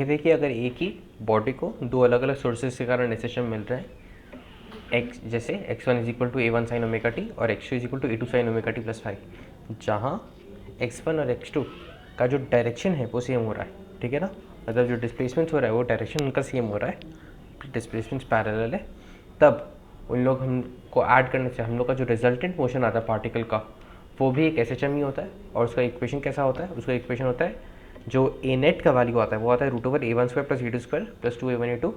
ये देखिए, अगर एक ही बॉडी को दो अलग अलग सोर्सेज के कारण एसएचएम मिल रहा है, एक्स जैसे x1 is equal to a1 sine omega T और x2 is equal to a2 sine omega T plus 5, जहाँ x1 और x2 का जो डायरेक्शन है वो सेम हो रहा है, ठीक है ना, मतलब जो डिस्प्लेसमेंट हो रहा है वो डायरेक्शन उनका सेम हो रहा है, डिस्प्लेसमेंट पैरेलल है, तब उन लोग हमको ऐड करने से हम लोग का जो रिजल्टेंट मोशन आता है पार्टिकल का वो भी एक एसएचएम ही होता है। और उसका इक्वेशन कैसा होता है, उसका इक्वेशन होता है जो ए नेट का वैल्यू आता है वो आता है √a1² plus a2² plus 2a1 a2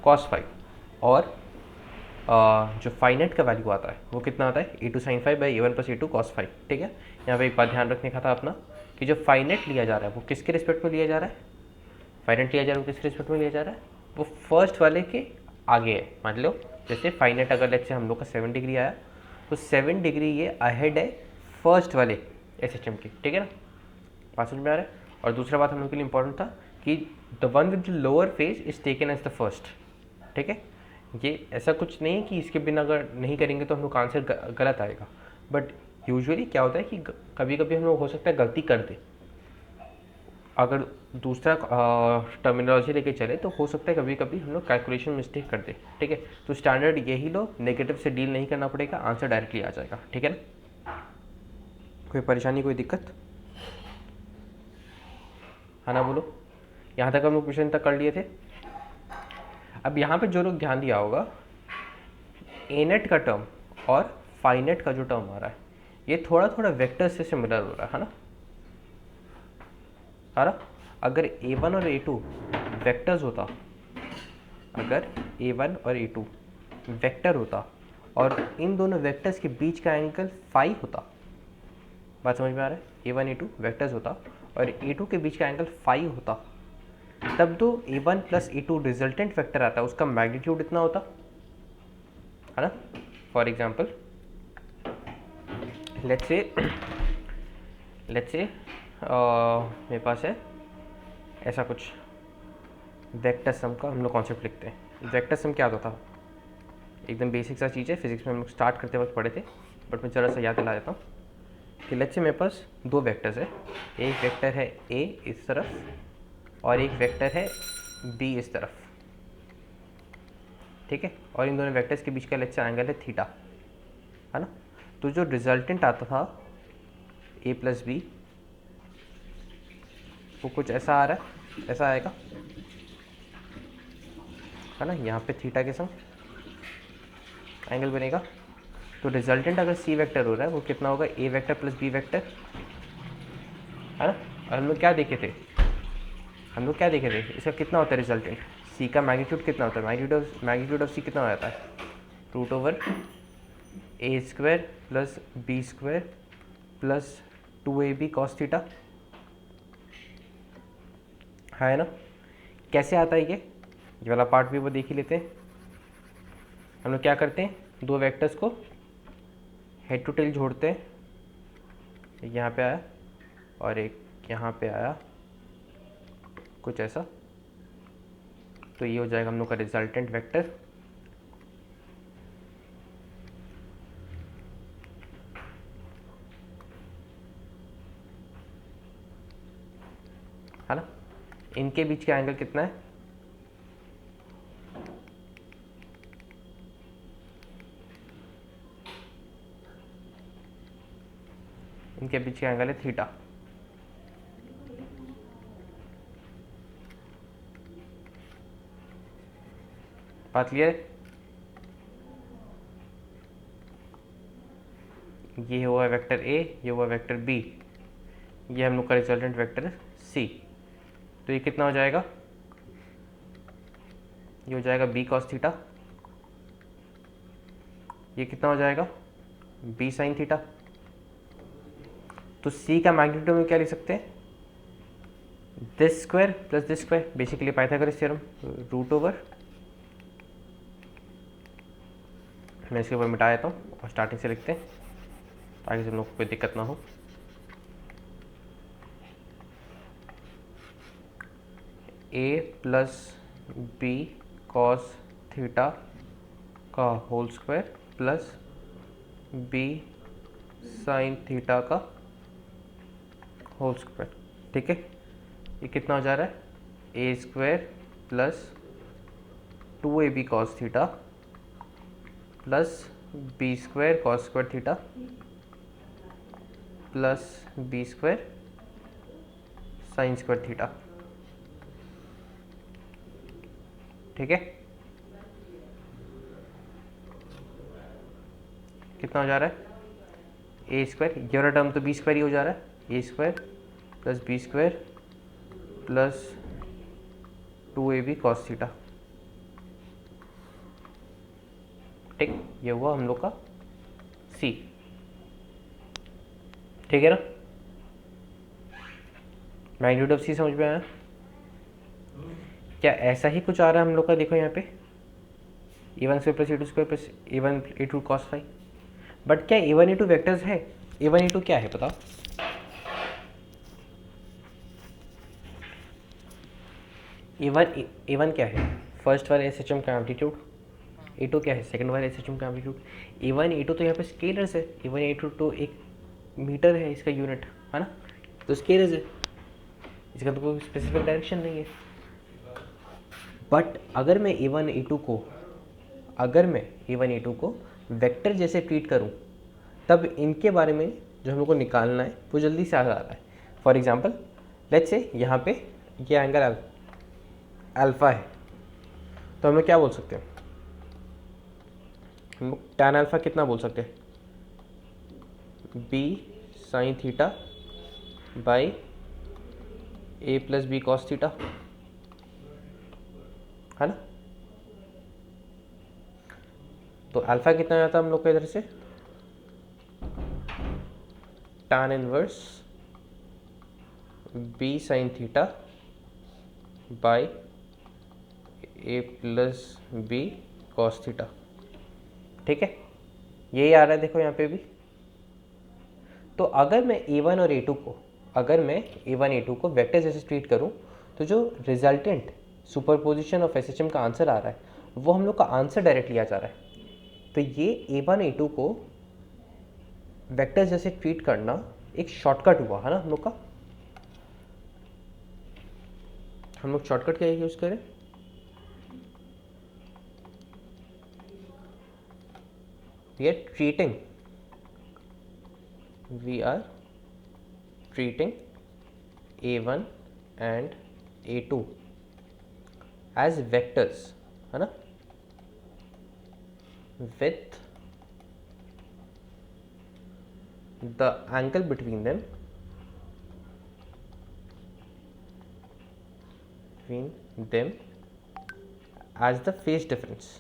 cos 5, और जो फाइनेट का वैल्यू आता है वो कितना आता है a2 sin 5 by a1 plus a2 cos 5, ठीक है। यहाँ पे एक बात ध्यान रखने का था अपना कि जो फाइनेट लिया जा रहा है वो किसके रिस्पेक्ट में लिया जा रहा है, फाइनेट लिया जा रहा है वो किसके रिस्पेक्ट में लिया जा रहा है, वो फर्स्ट वाले के आगे है। मान लो जैसे फाइनेट अगर लेट्स से हम लोग का 7 डिग्री आया तो 7 डिग्री ये अहेड है फर्स्ट वाले एसएचएम के, ठीक है ना, बात समझ में आ रहा है। और दूसरा बात हम लोग के लिए इंपॉर्टेंट था कि the one with the lower phase is taken as the first, ठीक है। ये ऐसा कुछ नहीं है कि इसके बिना अगर नहीं करेंगे तो हम लोग का आंसर गलत आएगा, बट यूजुअली क्या होता है कि कभी कभी हम लोग हो सकता है गलती कर दे, अगर दूसरा टर्मिनोलॉजी लेके चले तो हो सकता है कभी कभी हम लोग कैलकुलेशन मिस्टेक कर दे, ठीक है। तो स्टैंडर्ड यही लो, नेगेटिव से डील नहीं करना पड़ेगा, आंसर डायरेक्टली आ जाएगा, ठीक है ना। कोई परेशानी, कोई दिक्कत है ना, बोलो। यहाँ तक हम लोग क्वेश्चन तक कर लिए थे। अब यहाँ पे जो लोग ध्यान दिया होगा, ए नेट का टर्म और फाइनेट का जो टर्म आ रहा है ये थोड़ा थोड़ा वेक्टर से सिमिलर हो रहा है ना, है ना। अगर a1 और a2 वेक्टर्स होता, अगर a1 और a2 वेक्टर होता और इन दोनों वेक्टर्स के बीच का एंगल फाई होता, बात समझ में आ रहा है, a1 a2 वेक्टर्स होता और a2 के बीच का एंगल फाई होता, तब तो a1 plus a2 resultant vector आता है उसका मैग्नीट्यूड इतना होता है ना। फॉर एग्जाम्पल लेट्स से मेरे पास है ऐसा कुछ वेक्टर सम का हम लोग कॉन्सेप्ट लिखते हैं। वेक्टर सम क्या होता था, एकदम बेसिक सा चीज़ है, फिजिक्स में हम लोग स्टार्ट करते वक्त पढ़े थे, बट मैं ज़रा सा याद दिला देता हूँ कि लेट्स से मेरे पास दो वेक्टर्स है, एक वेक्टर है ए इस तरफ और एक वेक्टर है बी इस तरफ, ठीक है। और इन दोनों वेक्टर्स के बीच का लेट्स से एंगल है थीटा, है ना। तो जो रिजल्टेंट आता था ए प्लस बी वो कुछ ऐसा आ रहा है, ऐसा आएगा, है ना। यहाँ पे थीटा के संग एंगल बनेगा। तो रिजल्टेंट अगर सी वेक्टर हो रहा है वो कितना होगा, ए वेक्टर प्लस बी वेक्टर, है ना। और हम लोग क्या देखे थे, इसका कितना होता है रिजल्टेंट, सी का मैग्नीट्यूड कितना होता है, मैग्नीट्यूड ऑफ सी कितना हो जाता है, √a² plus b² plus 2ab cos theta, है ना। कैसे आता है ये वाला पार्ट भी वो देख ही लेते हैं। हम लोग क्या करते हैं, दो वेक्टर्स को हेड टू टेल जोड़ते हैं, एक यहाँ पे आया और एक यहाँ पे आया, कुछ ऐसा, तो ये हो जाएगा हम लोग का रिजल्टेंट वेक्टर, है ना। इनके बीच का एंगल कितना है, इनके बीच का एंगल है थीटा, बात क्लियर है। ये हुआ वेक्टर ए, ये हुआ वेक्टर बी, ये हम लोग का रिजल्टेंट वेक्टर है सी। तो ये कितना हो जाएगा, ये हो जाएगा बी कॉस थीटा, ये कितना हो जाएगा बी साइन थीटा। तो सी का मैग्नीट्यूड में क्या लिख सकते हैं, this square plus this square, basically Pythagoras theorem, √, मैं इसके ऊपर मिटा देता हूँ और स्टार्टिंग से लिखते हैं ताकि सब लोग को कोई दिक्कत ना हो। A plus B cos theta का whole square plus B sine theta का होल स्क्वायर, ठीक है। ये कितना हो जा रहा है, A square plus 2ab cos theta plus B square cos square theta plus B square sine square theta. ठीक है, कितना हो जा रहा है? ए स्क्वायर, ये वाला टर्म तो बी स्क्वायर ही हो जा रहा है, A square plus B square plus 2ab cos theta. ठीक, ये हुआ हम लोग का सी। ठीक है ना, मैग्नीट्यूड ऑफ सी समझ में आया? क्या ऐसा ही कुछ आ रहा है हम लोग का? देखो यहाँ पे a1 square plus a2 square plus a1 a2 cos phi. But क्या a1 a2 वेक्टर्स है? a1 a2 क्या है बताओ? a1 क्या है? फर्स्ट वाले SHM का एम्पलीट्यूड। a2 क्या है? सेकंड वाले SHM का एम्पलीट्यूड। a1 a2 तो यहाँ पे स्केलर्स है, a1 a2 तो एक मीटर है इसका यूनिट, है ना, तो स्केलर्स है, इसका तो कोई स्पेसिफिक डायरेक्शन नहीं है। बट अगर मैं a1 a2 को वेक्टर जैसे ट्रीट करूं, तब इनके बारे में जो हम लोग को निकालना है वो जल्दी से आ रहा है। फॉर एग्जांपल लेट्स से यहाँ पे ये एंगल अल्फा है, तो हम लोग क्या बोल सकते हैं? हम लोग टैन अल्फा कितना बोल सकते हैं? B sine theta by A plus B cos theta, है ना। तो अल्फा कितना आता है हम लोग का इधर से? tan inverse B sine theta by A plus B cos theta. ठीक है, यही आ रहा है देखो यहाँ पे भी। तो अगर मैं a1 और a2 को वेक्टर जैसे ट्रीट करूँ, तो जो रिजल्टेंट सुपरपोजिशन ऑफ SHM का आंसर आ रहा है वो हम लोग का आंसर डायरेक्ट लिया जा रहा है। तो ये a1 a2 को वेक्टर जैसे ट्रीट करना एक शॉर्टकट हुआ, है ना हम लोग का। हम लोग शॉर्टकट क्या यूज करें? we are treating a1 and a2 as vectors, है ना, with the angle between them as the phase difference।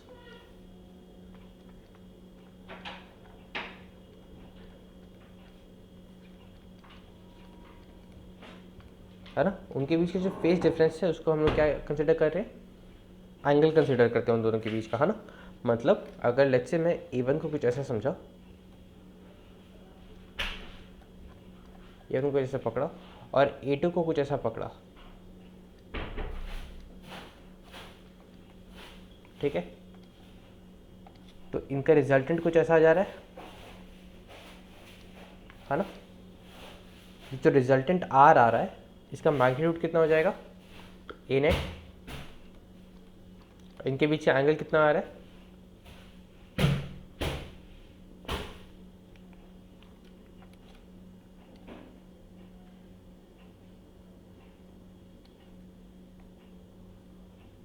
है ना, उनके बीच के जो फेस डिफरेंस है उसको हम लोग क्या कंसिडर कर रहे हैं? एंगल कंसिडर करते हैं उन दोनों के बीच का, है ना। मतलब अगर लेट्स से मैं a1 को कुछ ऐसा समझा, a1 को ऐसा पकड़ा और a2 को कुछ ऐसा पकड़ा, ठीक है, तो इनका रिजल्टेंट कुछ ऐसा आ जा रहा है ना। जो रिजल्टेंट आर आ रहा है इसका मैग्नीट्यूड कितना हो जाएगा? ए नेट। इनके बीच का एंगल कितना आ रहा है?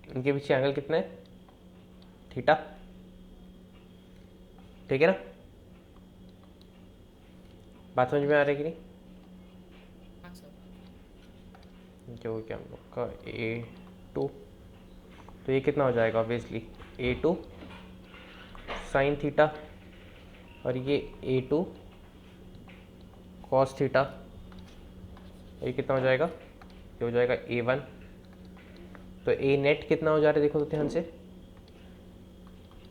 इनके बीच एंगल कितना है? थीटा। ठीक है ना, बात समझ में आ रही है कि नहीं? जो क्या हम लोग का a2, तो ये कितना हो जाएगा? ऑब्वियसली a2 साइन थीटा और ये a2 कॉस थीटा। ये कितना हो जाएगा? ये हो जाएगा a1। तो a नेट कितना हो जा रहा है देखो तो ध्यान से,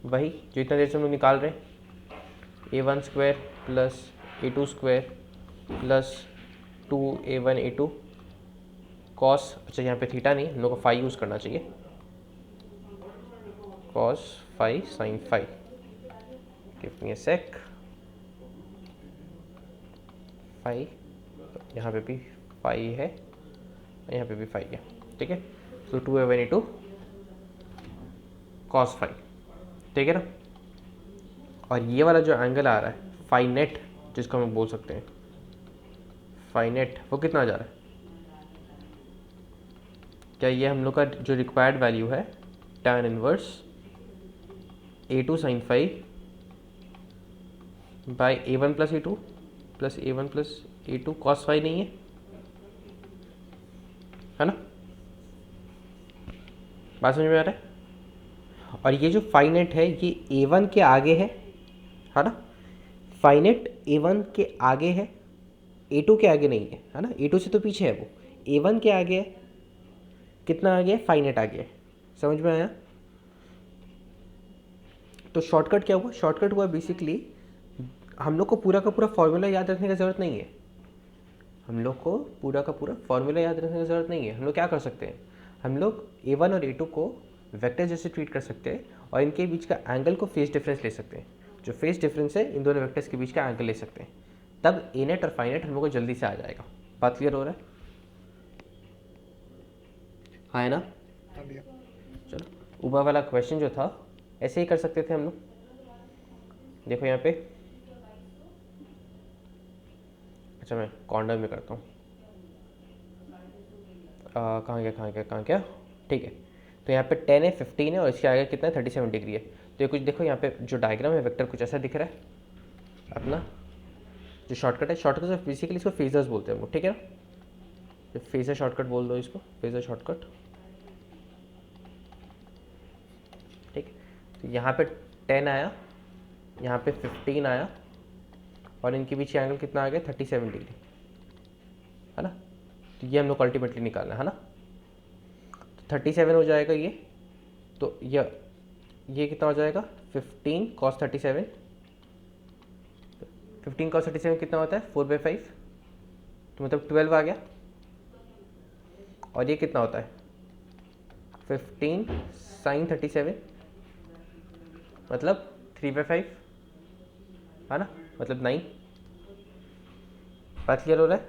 वही जो इतना देर से हम लोग निकाल रहे हैं, a1 square plus a2 square plus 2a1 a2 cos, अच्छा यहाँ पे थीटा नहीं, हम लोग को फाई यूज़ करना चाहिए, cos phi sine phi. Give me a sec. Phi, यहाँ पे भी फाई है, यहाँ पे भी फाई है, ठीक है। तो 2a1 इंटू कॉस फाई, ठीक है ना। और ये वाला जो एंगल आ रहा है फाई नेट, जिसको हम बोल सकते हैं फाई नेट, वो कितना आ जा रहा है? क्या ये हम लोग का जो रिक्वायर्ड वैल्यू है tan inverse a2 sin phi by a1 plus a2 plus a1 plus a2 cos phi नहीं है ना? बात समझ में आ रहा है? और ये जो फाई नेट है ये a1 के आगे है ना? फाई नेट a1 के आगे है, a2 के आगे नहीं है ना? a2 से तो पीछे है वो, a1 के आगे है। कितना आगे है? फाई नेट आगे है। समझ में आया? तो शॉर्टकट क्या हुआ? शॉर्टकट हुआ बेसिकली हम लोग को पूरा का पूरा फॉर्मूला याद रखने की ज़रूरत नहीं है। हम लोग को पूरा का पूरा फॉर्मूला याद रखने की ज़रूरत नहीं है। हम लोग क्या कर सकते हैं? हम लोग a1 और a2 को वेक्टर जैसे ट्रीट कर सकते हैं और इनके बीच का एंगल को फेस डिफरेंस ले सकते हैं। जो फेस डिफरेंस है इन दोनों वेक्टर्स के बीच का एंगल ले सकते हैं, तब ए नेट और फाई नेट हम लोग को जल्दी से आ जाएगा। बात क्लियर हो रहा है? हाँ है ना? चलो ऊपर वाला क्वेश्चन जो था ऐसे ही कर सकते थे हम लोग। देखो यहाँ पे, अच्छा मैं कॉर्नर में करता हूँ। कहाँ गया? ठीक है, तो यहाँ पे 10 है, 15 है और इसके आगे कितना है? 37 डिग्री है। तो ये कुछ देखो यहाँ पे जो डायग्राम है वेक्टर कुछ ऐसा दिख रहा है अपना जो शॉर्टकट है। शॉर्टकट से बेसिकली इसको फेजर्स बोलते हैं वो, ठीक है ना? जो फेजर शॉर्टकट बोल दो इसको, फेजर शॉर्टकट, ठीक है। तो यहाँ पे 10 आया, यहाँ पे 15 आया और इनके बीच एंगल कितना आ गया? 37 डिग्री, है ना? तो ये हम लोग अल्टीमेटली निकालना है ना। तो 37 हो जाएगा ये, तो ये कितना हो जाएगा? 15 cos 37। 15 cos 37 कितना होता है? 4/5, तो मतलब 12 आ गया। और ये कितना होता है? 15 sin 37 मतलब 3/5, है ना? मतलब 9। बात क्लियर हो रहा है?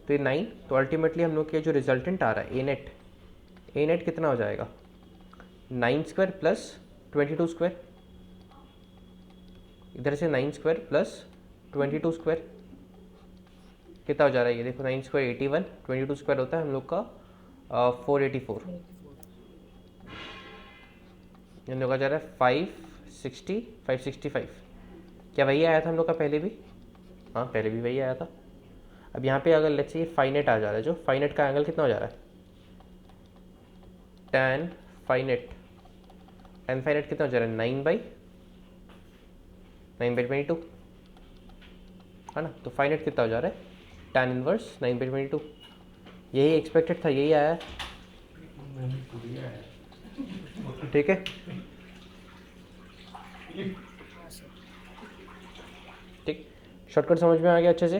तो ये 9, तो अल्टीमेटली हम लोग के जो रिजल्टेंट आ रहा है ए नेट कितना हो जाएगा? 9 स्क्वायर प्लस 22 स्क्वायर, इधर से 9 स्क्वायर प्लस 22 स्क्वायर कितना हो जा रहा है? ये देखो 9 स्क्वायर 81, 22 स्क्वायर होता है हम लोग का 484। हम लोग का जा रहा है 565। क्या वही आया था हम लोग का पहले भी? हाँ पहले भी वही आया था। अब यहाँ पे अगर लेट्स से ये फाई नेट आ जा रहा है, जो फाई नेट का एंगल कितना हो जा रहा है? tan फाई नेट कितना हो जा रहा है? 9/22, है ना? तो फाई नेट कितना हो जा रहा है? tan inverse 9/22। यही एक्सपेक्टेड था, यही आया, ठीक है। ठीक, शॉर्टकट समझ में आ गया अच्छे से?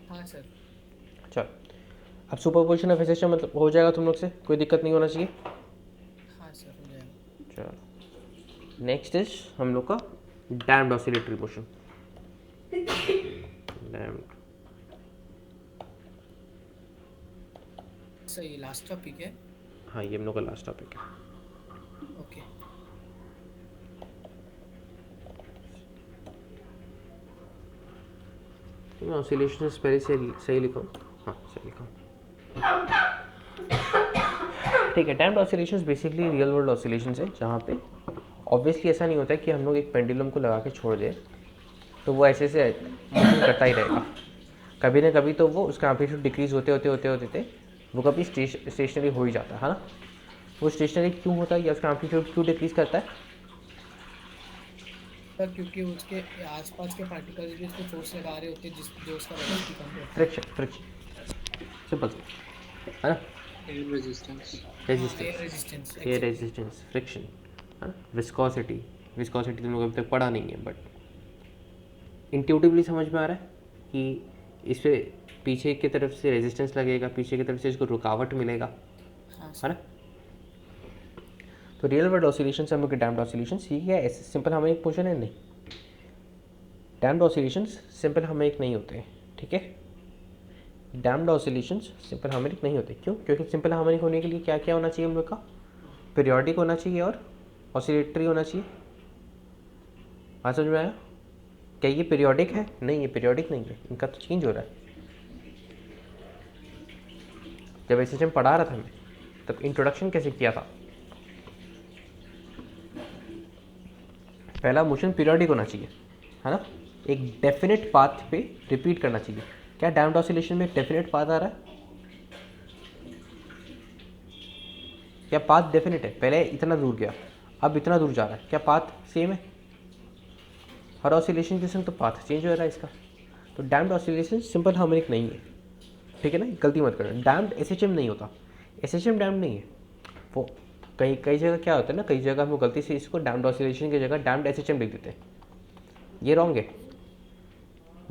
हाँ सर। चल अब सुपरपोजिशन ऑफ एसेशन मतलब हो जाएगा तुम लोग से, कोई दिक्कत नहीं होना चाहिए। हाँ सर हो जाएगा। चलो नेक्स्ट इज हम लोग का damped oscillatory motion. Damped, sir ये लास्ट टॉपिक है? हाँ ये हम लोग का लास्ट टॉपिक है। ओके। मैं ऑसिलेशन पहले से सही लिखा हूँ, हाँ सही लिखा हूँ, ठीक है। Damped oscillations basically real world oscillations है, जहाँ पे ऑब्वियसली ऐसा नहीं होता है कि हम लोग एक पेंडुलम को लगा के छोड़ दें तो वो ऐसे से मोशन करता ही रहेगा। कभी ना कभी तो वो उसका एम्पलीट्यूड डिक्रीज होते वो कभी स्टेशनरी हो ही जाता है ना। वो स्टेशनरी क्यों होता है या उसका एम्पलीट्यूड क्यों डिक्रीज करता है? सर क्योंकि उसके आसपास के पार्टिकल्स भी उसको फोर्स लगा रहे होते हैं जो उसका वेलोसिटी कम होता है। फ्रिक्शन सिंपल है ना। एयर रेजिस्टेंस, फ्रिक्शन है ना। विस्कोसिटी तुम लोग अभी तक पढ़ा नहीं है, बट इंट्यूटिवली समझ में आ रहा है कि इस पे पीछे की तरफ से रेजिस्टेंस लगेगा, पीछे की तरफ से इसको रुकावट मिलेगा, है ना। तो रियल वर्ल्ड ऑसिलेशंस हम लोग के डैम्ड ऑसिलेशंस ये है, ऐसे सिंपल हमें एक पोर्शन है नहीं। डैम्ड ऑसिलेशंस सिंपल हमें एक नहीं होते हैं, ठीक है। डैम्ड ऑसिलेशंस सिंपल हार्मोनिक नहीं होते। क्यों? क्योंकि सिंपल हार्मोनिक होने के लिए क्या क्या होना चाहिए हम लोग का? पीरियोडिक होना चाहिए और ऑसिलेटरी होना चाहिए। हाँ, समझ में आया? क्या ये पीरियोडिक है? नहीं, ये पीरियोडिक नहीं है, इनका तो चेंज हो रहा है। जब एसएचएम पढ़ा रहा था मैं, तब इंट्रोडक्शन कैसे किया था? पहला मोशन पीरियोडिक होना चाहिए, है ना? एक डेफिनेट पाथ पे रिपीट करना चाहिए। क्या डैम्ड ऑसिलेशन में डेफिनेट पाथ आ रहा है? क्या पाथ डेफिनेट है? पहले इतना दूर गया, अब इतना दूर जा रहा है, क्या पाथ सेम है? हर ऑसिलेशन के संग तो पाथ चेंज हो रहा है इसका। तो डैम्ड ऑसिलेशन सिंपल हार्मोनिक नहीं है, ठीक है ना? गलती मत करना। डैम्ड एसएचएम नहीं होता, एसएचएम डैम्ड नहीं है। वो कई कई जगह क्या होता है ना, कई जगह हम गलती से इसको डैम्ड ऑसिलेशन की जगह डैम्ड एसएचएम लिख देते हैं। ये रॉन्ग है।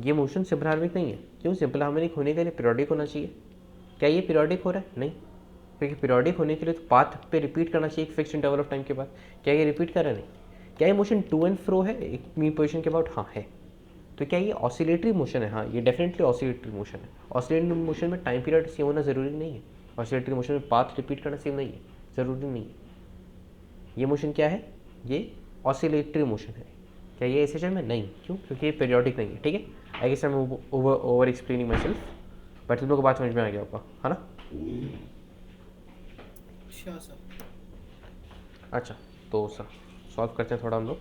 ये मोशन सिंपल हार्मोनिक नहीं है। क्यों? सिंपल हार्मोनिक होने के लिए पीरियोडिक होना चाहिए। क्या ये पीरियोडिक हो रहा है? नहीं, क्योंकि पीरियोडिक होने के लिए तो पाथ पे रिपीट करना चाहिए एक फिक्स इंटरवल ऑफ टाइम के बाद। क्या ये रिपीट कर रहा है? नहीं। क्या ये मोशन टू एंड फ्रो है एक मीन पोजिशन के अबाउट? हाँ है। तो क्या ये ऑसिलेटरी मोशन है? हाँ, ये डेफिनेटली ऑसिलेटरी मोशन है। ऑसिलेटरी मोशन में टाइम पीरियड सेम होना ज़रूरी नहीं है। ऑसिलेटरी मोशन में पाथ रिपीट करना सेम नहीं है, ज़रूरी नहीं है। ये मोशन क्या है? ये ऑसिलेटरी मोशन है। क्या ये एसएचएम है? नहीं। क्यों? क्योंकि ये पीरियोडिक नहीं है, ठीक है? I guess I am over explaining myself, but तुम लोग को बात समझ में आ गया होगा, है ना? Sure sir. अच्छा, तो सर सॉल्व करते हैं थोड़ा हम लोग।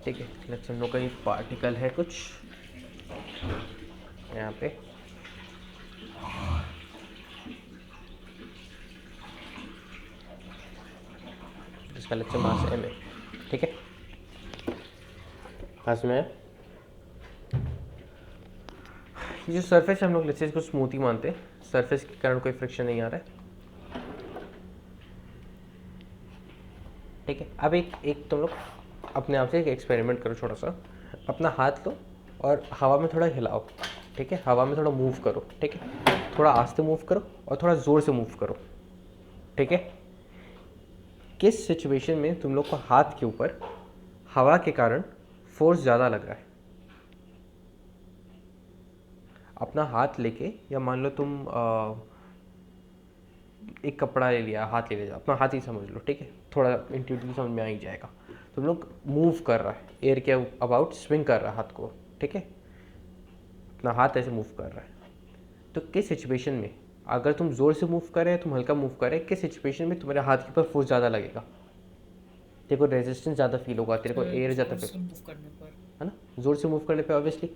ठीक है, लेट्स हम लोग का ये पार्टिकल है कुछ यहाँ पे। इसका लेक्चर मास एम है, ठीक है? आज में ये जो सरफेस हम लोग लेट्स से इसको स्मूथ ही मानते हैं, सरफेस के कारण कोई फ्रिक्शन नहीं आ रहा है, ठीक है? अब एक तुम लोग अपने आप से एक एक्सपेरिमेंट करो छोटा सा। अपना हाथ लो और हवा में थोड़ा हिलाओ, ठीक है? हवा में थोड़ा मूव करो, ठीक है? थोड़ा आस्ते मूव करो और थोड़ा ज़ोर से मूव करो, ठीक है? किस सिचुएशन में तुम लोग को हाथ के ऊपर हवा के कारण फोर्स ज़्यादा लग रहा है? अपना हाथ लेके, या मान लो तुम एक कपड़ा ले लिया, हाथ ले लिया, अपना हाथ ही समझ लो, ठीक है? थोड़ा इंट्यूटिवली समझ में आ ही जाएगा। तुम लोग मूव कर रहा है, एयर के अबाउट स्विंग कर रहा है हाथ को, ठीक है? अपना हाथ ऐसे मूव कर रहा है। तो किस सिचुएशन में, अगर तुम ज़ोर से मूव कर रहे हैं, तुम हल्का मूव कर रहे हैं, किस सिचुएशन में तुम्हारे हाथ के ऊपर फोर्स ज़्यादा लगेगा? तेरे को रेजिस्टेंस ज़्यादा फील होगा, तेरे को एयर ज़्यादा फील, मूव करने पर, है ना? ज़ोर से मूव करने पे ऑब्वियसली।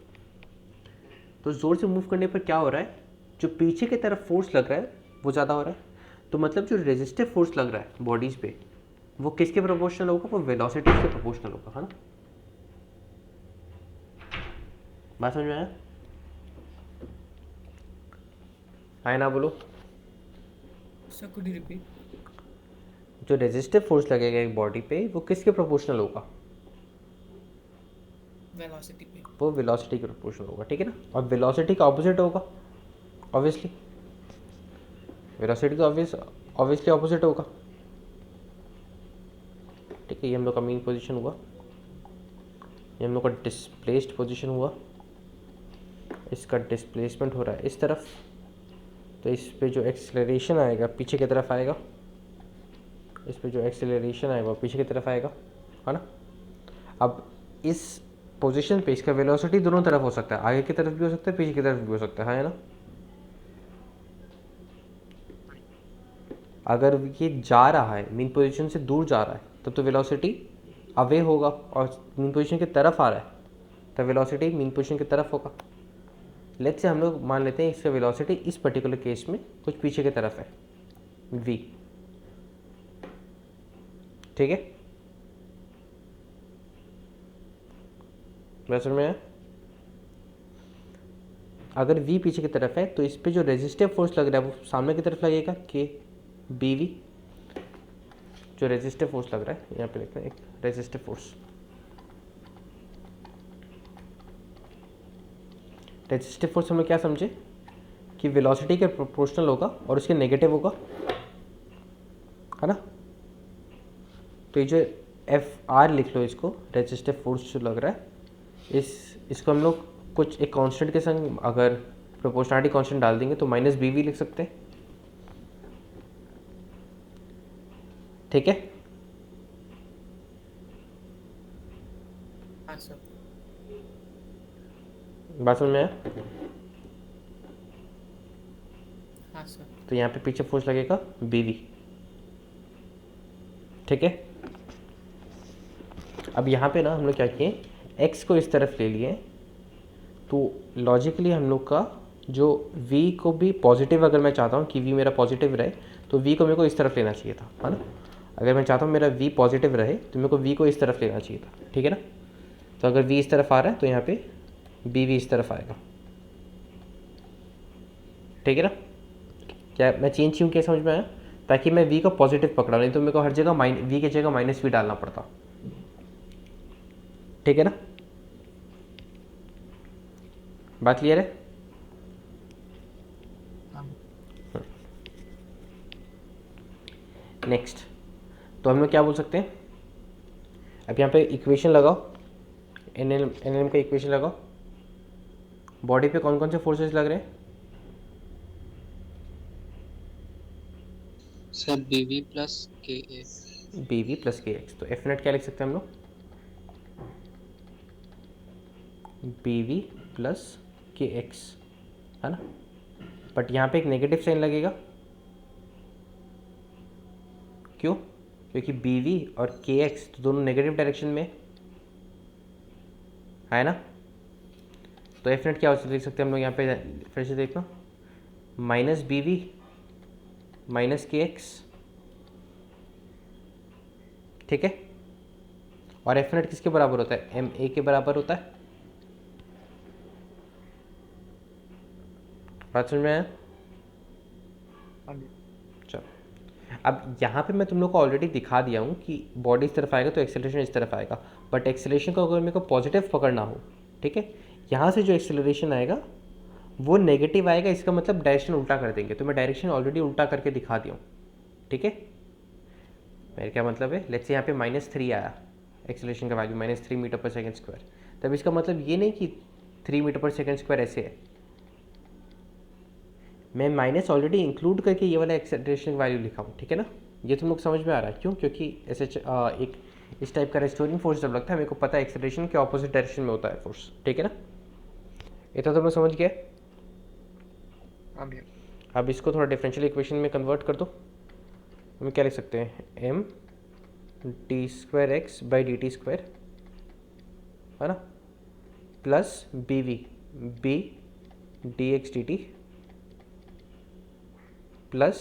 तो ज़ोर से मूव करने पर क्या हो रहा है? जो पीछे की तरफ फोर्स लग रहा है वो ज़्यादा हो रहा है। तो मतलब जो रेजिस्टिव फोर्स लग रहा है बॉडीज़ पे, वो किसके प्रोपोर्शनल होगा? वो वेलोसिटी के प्रोपोर्शनल होगा, है ना? बात समझ में आया? आए ना बोलो। Sir could you repeat? जो रेजिस्टिव फोर्स लगेगा एक बॉडी पे, वो किसके प्रोपोर्शनल होगा? वेलोसिटी पे। वो वेलोसिटी के प्रोपोर्शनल होगा, ठीक है ना? और वेलोसिटी का ऑपोजिट होगा ऑब्वियसली, वेलोसिटी का ऑब्वियसली ऑपोजिट होगा, ठीक है? ये हम लोग का मेन पोजीशन हुआ, ये हम लोग का डिस्प्लेस्ड पोजीशन हुआ, इसका डिस्प्लेसमेंट हो रहा है इस तरफ, तो इस पे जो एक्सेलरेशन आएगा पीछे की तरफ आएगा, इस पे जो एक्सेलरेशन आएगा पीछे की तरफ आएगा, है ना? अब इस पोजीशन पे इसका वेलोसिटी दोनों तरफ हो सकता है, आगे की तरफ भी हो सकता है, पीछे की तरफ भी हो सकता है ना? अगर ये जा रहा है, मीन पोजीशन से दूर जा रहा है, तब तो वेलोसिटी अवे होगा, और मीन पोजीशन की तरफ आ रहा है तब वेलोसिटी मीन पोजीशन की तरफ होगा। लेट्स से हम लोग मान लेते हैं इसका वेलोसिटी इस पर्टिकुलर केस में कुछ पीछे की तरफ है, v, ठीक है? समझ में आया? अगर v पीछे की तरफ है तो इस पे जो रेजिस्टिव फोर्स लग रहा है वो सामने की तरफ लगेगा, k bv। जो रेजिस्टिव फोर्स लग रहा है, यहाँ पे लिखते हैं एक रेजिस्टिव फोर्स। रेजिस्टिव फोर्स हम लोग क्या समझे? कि वेलोसिटी के प्रोपोर्शनल होगा और उसके नेगेटिव होगा, है ना। तो ये जो एफ आर लिख लो, इसको रेजिस्टिव फोर्स जो लग रहा है, इसको हम लोग कुछ एक कांस्टेंट के संग अगर प्रोपोर्शनलिटी कांस्टेंट डाल देंगे तो माइनस बी वी लिख सकते हैं, ठीक है। हाँ सर। बात समझ में आया। हाँ सर। तो यहाँ पे पीछे फोर्स लगेगा बी वी, ठीक है। अब यहाँ पे ना हम लोग क्या किए, एक्स को इस तरफ ले लिए, तो लॉजिकली हम लोग का जो v को भी पॉजिटिव, अगर मैं चाहता हूँ कि v मेरा पॉजिटिव रहे तो v को मेरे को इस तरफ लेना चाहिए था, है ना। अगर मैं चाहता हूँ मेरा v पॉजिटिव रहे तो मेरे को v को इस तरफ लेना चाहिए था, ठीक है ना। तो अगर v इस तरफ आ रहा है तो यहाँ पे bv इस तरफ आएगा, ठीक है ना। क्या मैं चेंज क्यों किया, समझ में आया, ताकि मैं v को पॉजिटिव पकड़ा, नहीं तो मेरे को हर जगह v की जगह माइनस v डालना पड़ता, ठीक है ना। बात क्लियर है। नेक्स्ट, तो हम लोग क्या बोल सकते हैं, अब यहाँ पे इक्वेशन लगाओ, एन एल का इक्वेशन लगाओ। बॉडी पे कौन कौन से फोर्सेस लग रहे हैं सर बीवी प्लस के ए। B we plus K x. तो एफ नेट क्या लिख सकते हैं हम लोग, B we plus K x, है ना। बट यहाँ पे एक नेगेटिव साइन लगेगा, क्यों, क्योंकि बी वी और के एक्स तो दोनों नेगेटिव डायरेक्शन में है ना। तो एफ नेट क्या हो लिख सकते हैं हम लोग, यहाँ पे फिर से देखना, minus B we minus K x, ठीक है। और एफ नेट किसके बराबर होता है, एम ए के बराबर होता है। बात समझ में आया। चलो, अब यहाँ पे मैं तुम लोग को ऑलरेडी दिखा दिया हूँ कि बॉडी इस तरफ आएगा तो एक्सेलरेशन इस तरफ आएगा, बट एक्सेलरेशन को अगर मेरे को पॉजिटिव पकड़ना हो, ठीक है, यहाँ से जो एक्सेलरेशन आएगा वो नेगेटिव आएगा, इसका मतलब डायरेक्शन उल्टा कर देंगे। तो मैं डायरेक्शन ऑलरेडी उल्टा करके दिखा दिया हूँ, ठीक है। मेरा क्या मतलब है, लेट्स से यहाँ पे -3 आया एक्सेलरेशन का वैल्यू, -3 मीटर पर सेकेंड स्क्वायर, तब इसका मतलब ये नहीं कि 3 मीटर पर सेकेंड स्क्वायर ऐसे है, मैं माइनस ऑलरेडी इंक्लूड करके ये वाला एक्सेलरेशन वैल्यू लिखा हूँ, ठीक है ना। ये तुम लोग समझ में आ रहा है, क्यों, क्योंकि ऐसे एक इस टाइप का रेस्टोरिंग फोर्स जब लगता है, मेरे को पता है एक्सेलरेशन के ऑपोजिट डायरेक्शन में होता है फोर्स, ठीक है ना। इतना तो मैं समझ गया। अब इसको थोड़ा डिफरेंशियल इक्वेशन में कन्वर्ट कर दो। हम क्या लिख सकते हैं, M T square X by D T square, है ना, plus B V B D X D T plus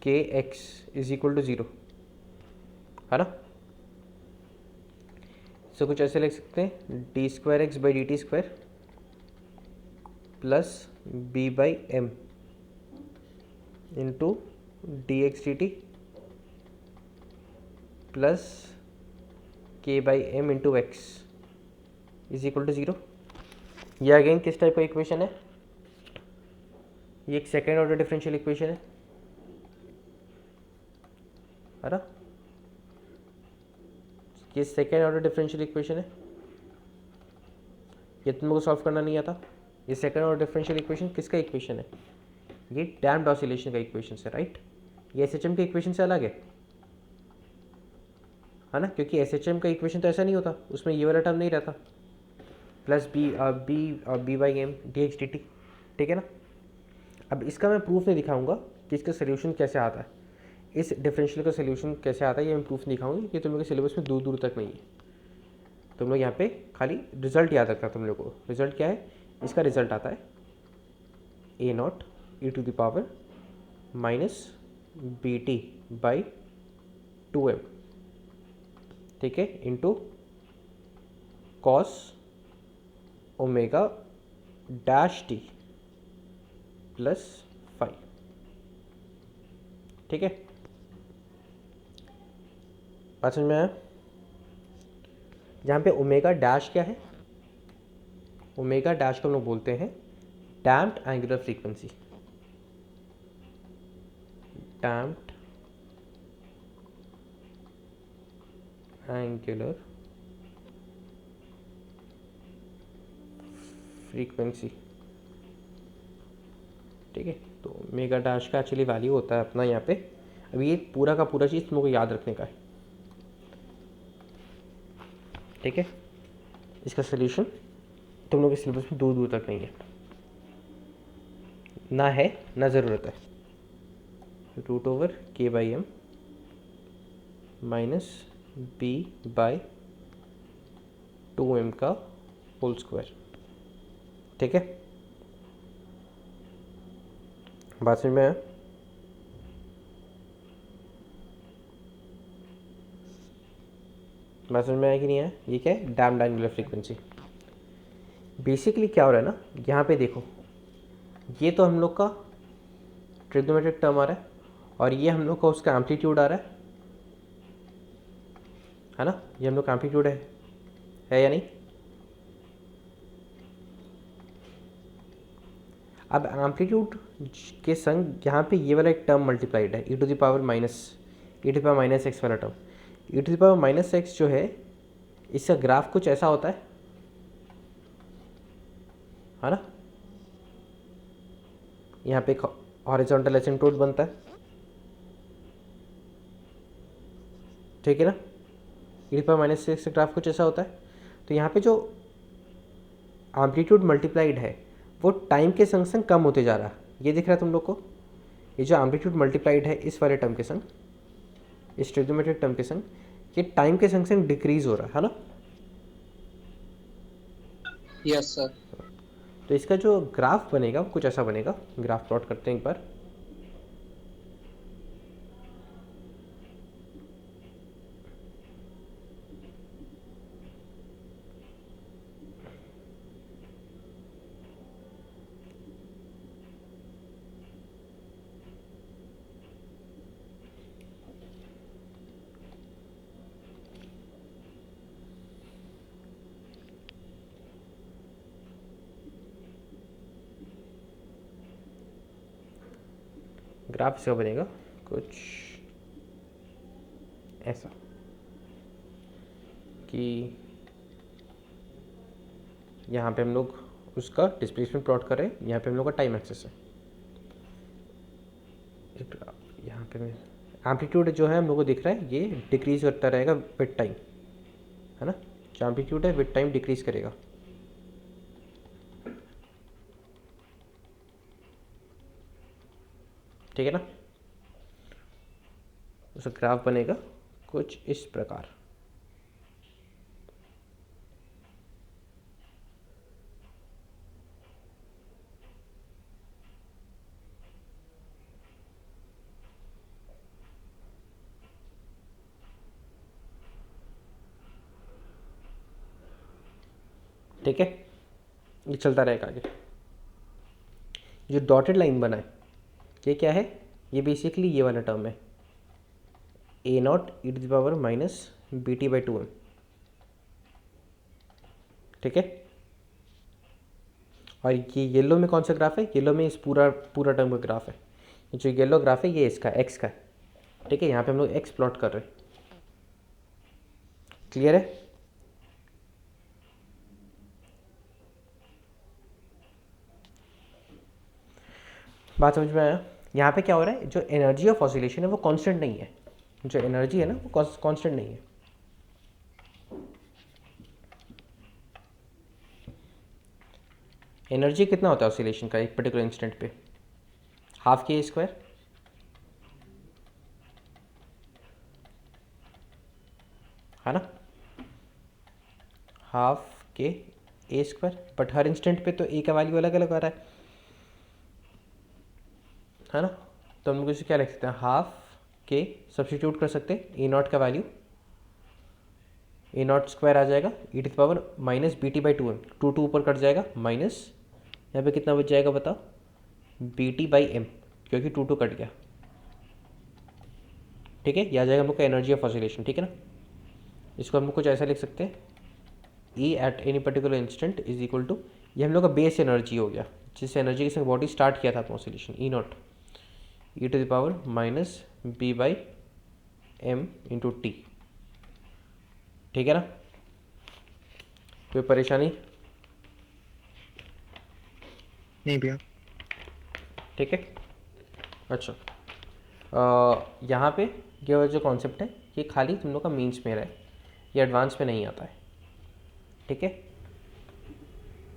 K X is equal to 0, है ना। इसको कुछ ऐसे लिख सकते हैं, D square X by D T square plus B by M into D X D T plus K by M into X is equal to 0। यह again किस टाइप का इक्वेशन है, ये एक सेकेंड ऑर्डर डिफरेंशियल इक्वेशन है ना, ये second order differential equation है, ये तुम लोग को सॉल्व करना नहीं आता। ये सेकेंड ऑर्डर डिफरेंशियल इक्वेशन किसका इक्वेशन है, ये डैम्प्ड ऑसिलेशन का इक्वेशन है, राइट। ये एसएचएम के इक्वेशन से अलग है ना, क्योंकि एसएचएम का इक्वेशन तो ऐसा नहीं होता, उसमें ये वाला टर्म नहीं रहता, plus B by M D X D T, ठीक है ना। अब इसका मैं प्रूफ नहीं दिखाऊंगा कि इसका सोल्यूशन कैसे आता है, इस डिफरेंशियल का सोल्यूशन कैसे आता है ये मैं प्रूफ नहीं दिखाऊंगी, कि तुम लोग के सिलेबस में दूर दूर तक नहीं है। तुम लोग यहाँ पे खाली रिजल्ट याद रखना, तुम लोग को रिजल्ट क्या है, इसका रिजल्ट आता है A naught E to the power minus b t by 2m, ठीक है, into cos omega dash t plus 5, ठीक है। बात समझ में आया। जहाँ पे ओमेगा डैश क्या है, ओमेगा डैश को हम लोग बोलते हैं damped angular frequency, damped angular frequency, ठीक है। तो मेगा डैश का एक्चुअली वैल्यू होता है अपना यहाँ पे, अभी ये पूरा का पूरा चीज़ तुमको याद रखने का है, ठीक है। इसका सोल्यूशन तुम लोग के सिलेबस में दूर दूर तक नहीं है, ना ज़रूरत है। √k/m -b/2m का होल स्क्वायर, ठीक है। बात समझ में आया? बात समझ में आया कि नहीं आया? ये क्या है? Damped angular frequency. बेसिकली क्या हो रहा है ना, यहाँ पे देखो, ये तो हम लोग का ट्रिग्नोमेट्रिक टर्म आ रहा है और ये हम लोग का उसका एम्पलीट्यूड आ रहा है ना, ये हम लोग का एम्पलीट्यूड है या नहीं? अब एम्पलीट्यूड के संग यहाँ पे ये वाला एक टर्म मल्टीप्लाइड है, e⁻⁻x वाला टर्म। e⁻⁻x जो है इसका ग्राफ कुछ ऐसा होता है ना, यहाँ पे एक हॉरिजॉन्टल एसिम्पटोट बनता है, ठीक है ना। e⁻⁻x का ग्राफ कुछ ऐसा होता है। तो यहाँ पे जो एम्पलीट्यूड मल्टीप्लाइड है वो टाइम के संग संग कम होते जा रहा है, ये दिख रहा है तुम लोग को। ये जो एम्पलीट्यूड मल्टीप्लाइड है इस वाले टर्म के संग, इस ट्रिग्नोमेट्रिक टर्म के संग, ये टाइम के संग संग डिक्रीज हो रहा है ना। Yes sir. तो इसका जो ग्राफ बनेगा वो कुछ ऐसा बनेगा, ग्राफ प्लॉट करते हैं एक बार। ग्राफ इसका बनेगा कुछ ऐसा कि यहाँ पे हम लोग उसका डिस्प्लेसमेंट प्लॉट करें, यहाँ पे हम लोग का टाइम एक्सेस है। यहाँ पे एम्पलीट्यूड जो है हम लोग को दिख रहा है ये डिक्रीज करता रहेगा विद टाइम, है ना। जो एम्पलीट्यूड है विद टाइम डिक्रीज करेगा, ठीक है ना। उसका ग्राफ बनेगा कुछ इस प्रकार। ठीक है, ये चलता रहेगा आगे। जो डॉटेड लाइन बना है ये क्या है? ये बेसिकली ये वाला टर्म है a0 e⁻⁻bt/2m, ठीक है। और ये येलो में कौन सा ग्राफ है? येलो में इस पूरा टर्म का ग्राफ है। जो येलो ग्राफ है ये इसका एक्स का है, ठीक है। यहाँ पे हम लोग एक्स प्लॉट कर रहे हैं, क्लियर है? बात समझ में आया? यहाँ पे क्या हो रहा है, जो एनर्जी ऑफ ऑसिलेशन है वो कांस्टेंट नहीं है। जो एनर्जी है ना वो कांस्टेंट नहीं है। एनर्जी कितना होता है ऑसिलेशन का एक पर्टिकुलर इंस्टेंट पे? ½ k², है ना, ½ k² बट हर इंस्टेंट पे तो ए का वैल्यू अलग अलग आ रहा है ना। तो हम लोग इसे क्या लिख सकते हैं? ½ k सब्स्टिट्यूट कर सकते हैं, a0 का वैल्यू a0² आ जाएगा e⁻⁻bt/2m, 2 ऊपर कट जाएगा, माइनस यहाँ पे कितना बच जाएगा बताओ? bt/m, क्योंकि 2 कट गया, ठीक है। ये आ जाएगा हम लोग का एनर्जी ऑफ ऑसिलेशन, ठीक है ना। इसको हम लोग कुछ ऐसा लिख सकते हैं, E at any particular instant is equal to, ये हम लोग का बेस एनर्जी हो गया, जिस एनर्जी के साथ बॉडी स्टार्ट किया था अपना oscillation, E naught E to the power minus B by M into T. ठीक है ना, कोई परेशानी? नहीं भैया। ठीक है। अच्छा, यहाँ पे ये जो कॉन्सेप्ट है ये खाली तुम लोग का मीन्स में है, ये एडवांस में नहीं आता है। ठीक है,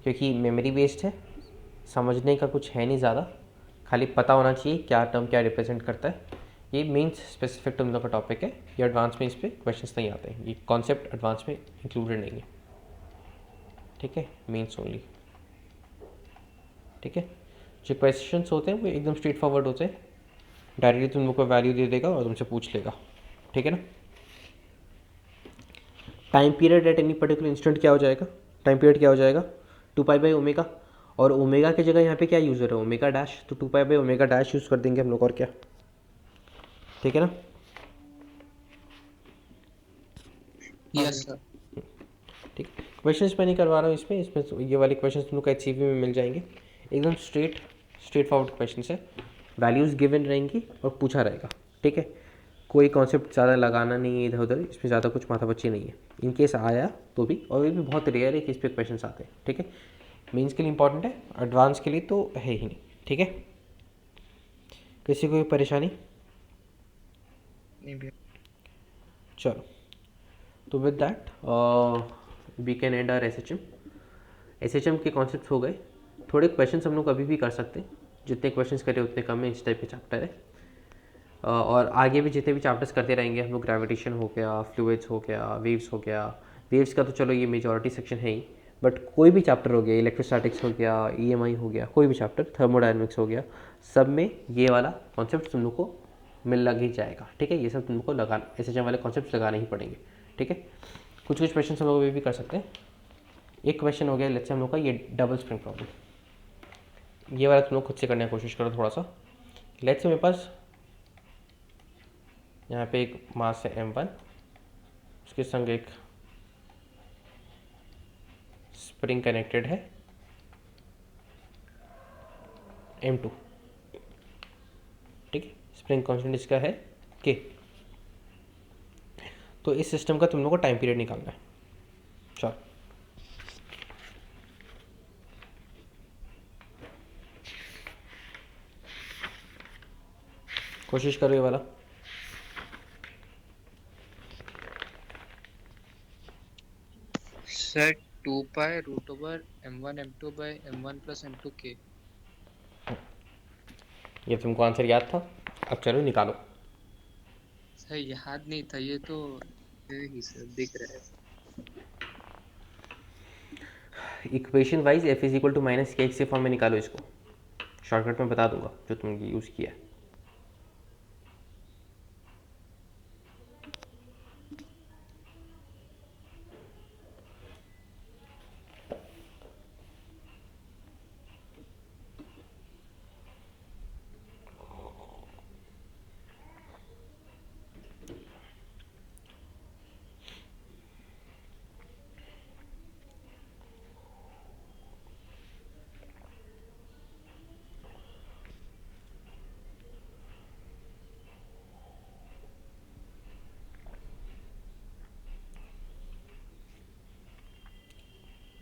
क्योंकि मेमोरी बेस्ड है, समझने का कुछ है नहीं ज़्यादा, खाली पता होना चाहिए क्या टर्म क्या रिप्रेजेंट करता है। ये मीन्स स्पेसिफिक तुम लोग का टॉपिक है, ये एडवांस में इस पर क्वेश्चंस नहीं आते हैं, ये कॉन्सेप्ट एडवांस में इंक्लूडेड नहीं है। ठीक है, मीन्स ओनली। ठीक है, जो क्वेश्चंस होते हैं वो एकदम स्ट्रेट फॉरवर्ड होते हैं, डायरेक्टली तुम लोग को वैल्यू दे देगा और तुमसे पूछ लेगा। ठीक है ना। Time period at any particular instant क्या हो जाएगा, टाइम पीरियड क्या हो जाएगा 2 पाई बाई ओमेगा, और ओमेगा की जगह यहाँ पे क्या यूज़ हो रहा है ओमेगा डैश, तो 2 pi by omega dash use कर देंगे हम लोग, और क्या। ठीक है ना। Yes sir. ठीक, क्वेश्चंस मैं नहीं करवा रहा हूँ इसमें, ये वाले क्वेश्चंस तुम लोग का HCV में मिल जाएंगे, एकदम स्ट्रेट फॉरवर्ड क्वेश्चन है, वैल्यूज़ गिवन रहेंगी और पूछा रहेगा। ठीक है, कोई कॉन्सेप्ट ज़्यादा लगाना नहीं है इधर उधर, इसमें ज़्यादा कुछ माथापच्ची नहीं है। इन केस आया तो भी, और ये भी बहुत रेयर है कि इस पर क्वेश्चन आते हैं। ठीक है, मीन्स के लिए इंपॉर्टेंट है, एडवांस के लिए तो है ही नहीं। ठीक है, किसी को कोई परेशानी? नहीं भैया। चलो, तो with that we can end our S H M के कॉन्सेप्ट हो गए। थोड़े क्वेश्चंस हम लोग अभी भी कर सकते हैं, जितने क्वेश्चंस करें उतने कम है, इस टाइप के चैप्टर है। और आगे भी जितने भी चैप्टर्स करते रहेंगे हम लोग, ग्रेविटेशन हो गया, फ्लूइड्स हो गया, वेव्स हो गया, वेव्स का तो चलो ये मेजॉरिटी सेक्शन है ही, बट कोई भी चैप्टर हो गया, इलेक्ट्रोस्टैटिक्स हो गया, EMI हो गया, कोई भी चैप्टर, थर्मोडायनेमिक्स हो गया, सब में ये वाला कॉन्सेप्ट तुम लोग को मिल लग ही जाएगा। ठीक है, ये सब तुम लोग को लगाना, एसएचएम वाले कॉन्सेप्ट लगाने ही पड़ेंगे। ठीक है, कुछ क्वेश्चन हम लोग अभी भी कर सकते हैं। एक क्वेश्चन हो गया लेट्स से हम लोग का ये डबल स्प्रिंग प्रॉब्लम, ये वाला तुम लोग खुद से करने की कोशिश करो थोड़ा सा। लेट्स से मेरे पास यहाँ पे एक मास है m1, उसके संग एक स्प्रिंग कनेक्टेड है m2। ठीक है, स्प्रिंग कांस्टेंट इसका है k। तो इस सिस्टम का तुम लोग को टाइम पीरियड निकालना है। चलो, कोशिश करो ये वाला। Sir 2 pi root over m1 m2 by m1 plus m2 k। ये तुमको आंसर याद था, अब चलो निकालो। सर याद नहीं था, ये तो ही सर दिख रहा है। Equation wise f is equal to minus K X के फॉर्म में निकालो इसको, शॉर्टकट में बता दूंगा जो तुमने यूज़ किया है।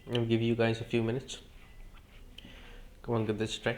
I'll give you guys a few minutes. Come on, get this try.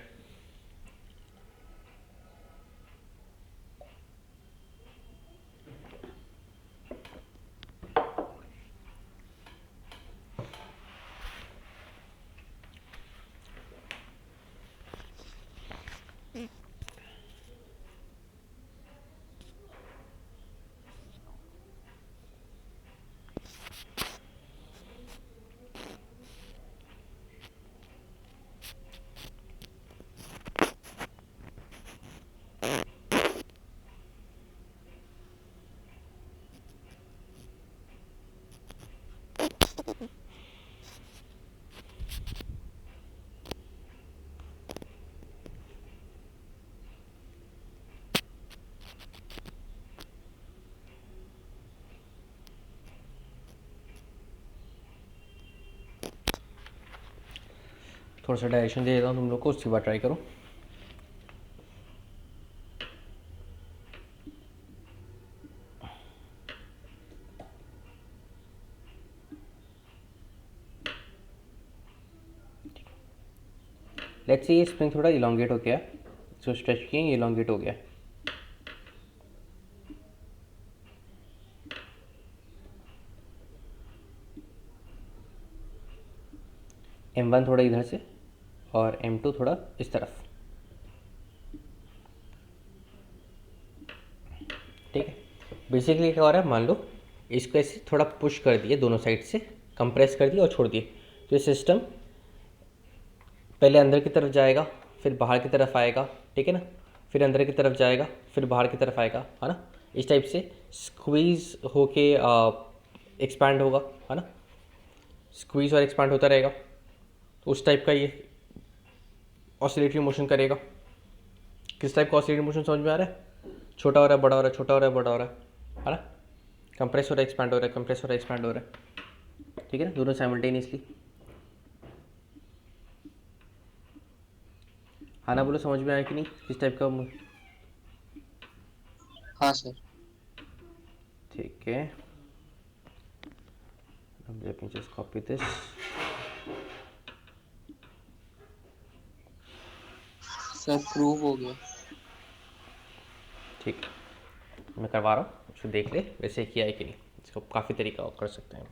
थोड़ा सा डायरेक्शन दे देता हूँ तुम लोग को, उसके बाद ट्राई करो। लेट्स से ये स्प्रिंग थोड़ा इलोंगेट हो गया, इसको स्ट्रेच किए, इलोंगेट हो गया। M1 थोड़ा इधर से और M2 थोड़ा इस तरफ, ठीक है। बेसिकली क्या हो रहा है, मान लो इसको ऐसे थोड़ा पुश कर दिए दोनों साइड से, कंप्रेस कर दिया और छोड़ दिए, तो ये सिस्टम पहले अंदर की तरफ जाएगा, फिर बाहर की तरफ आएगा, ठीक है ना, फिर अंदर की तरफ जाएगा, फिर बाहर की तरफ आएगा, है ना। इस टाइप से स्क्वीज़ होके एक्सपैंड होगा, है ना, स्क्वीज़ और एक्सपैंड होता रहेगा। तो उस टाइप का ये ऑसिलेटरी मोशन करेगा। किस टाइप का ऑसिलेटरी मोशन समझ में आ रहा है? छोटा हो रहा है, बड़ा हो रहा है, छोटा हो रहा है, बड़ा हो रहा है ना, कंप्रेस हो रहा है, एक्सपैंड हो रहा है, कंप्रेस हो रहा है, एक्सपैंड हो रहा है, ठीक है ना, दोनों साइमल्टेनियसली। हाँ ना, बोलो समझ में आया कि नहीं किस टाइप का? हाँ सर। ठीक है, let me just copy this। Sir prove हो गया। ठीक है, मैं करवा रहा हूँ, उसको देख ले वैसे किया है कि नहीं। इसको काफ़ी तरीका कर सकते हैं।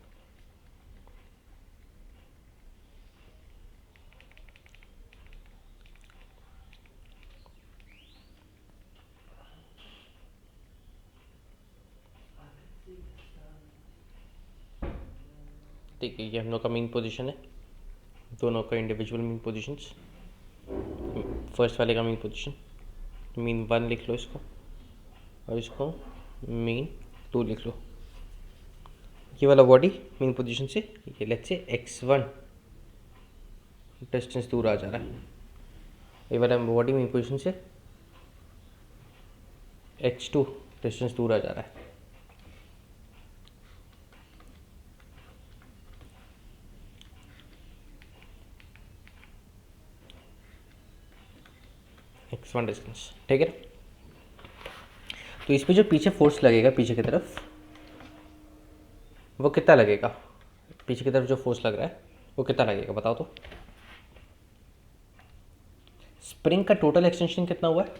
ठीक है, ये हम लोग का मीन पोजीशन है, दोनों का इंडिविजुअल मीन पोजीशंस। फर्स्ट वाले का मीन पोजीशन मीन 1 लिख लो इसको, और इसको मीन 2 लिख लो। ये वाला बॉडी मीन पोजीशन से ये लेट्स से x1 डिस्टेंस दूर आ जा रहा है, ये वाला बॉडी मीन पोजीशन से x2 डिस्टेंस दूर आ जा रहा है। x1 डिस्टेंस, ठीक है। तो इस पे जो पीछे फोर्स लगेगा पीछे की तरफ, वो कितना लगेगा? पीछे की तरफ जो फोर्स लग रहा है वो कितना लगेगा बताओ तो। स्प्रिंग का टोटल एक्सटेंशन कितना हुआ है?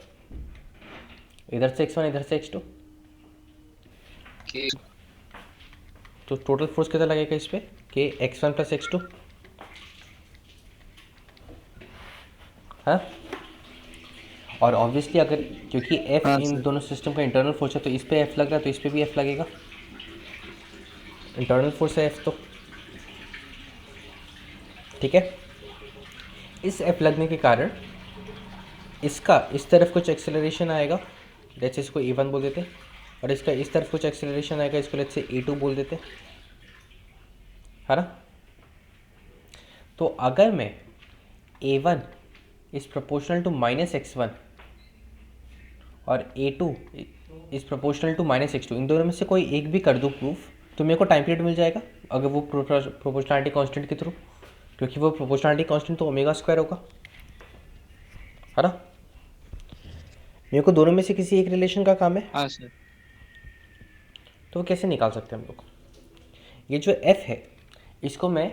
इधर से x1 इधर से x2, के तो टोटल फोर्स कितना लगेगा इस पे कि x1 प्लस x2, हाँ। और ऑब्वियसली अगर क्योंकि F हाँ, इन सर। दोनों सिस्टम का इंटरनल फोर्स है, तो इस पे F लग रहा है तो इस पे भी F लगेगा, इंटरनल फोर्स है F तो, ठीक है। इस F लगने के कारण इसका इस तरफ कुछ एक्सेलरेशन आएगा, लेट्स से इसको A1 बोल देते हैं, और इसका इस तरफ कुछ एक्सेलरेशन आएगा, इसको लेट्स से A2 बोल देते हैं, है ना। तो अगर मैं A1 is proportional to minus x1 और A2 is proportional to minus x2, इन दोनों में से कोई एक भी कर दूँ प्रूफ, तो मेरे को टाइम पीरियड मिल जाएगा अगर वो प्रोपोर्शनलिटी कांस्टेंट के थ्रू, क्योंकि वो प्रोपोर्शनलिटी कांस्टेंट तो ओमेगा स्क्वायर होगा, है ना। मेरे को दोनों में से किसी एक रिलेशन का काम है, हाँ सर। तो वो कैसे निकाल सकते हैं हम लोग? ये जो f है इसको मैं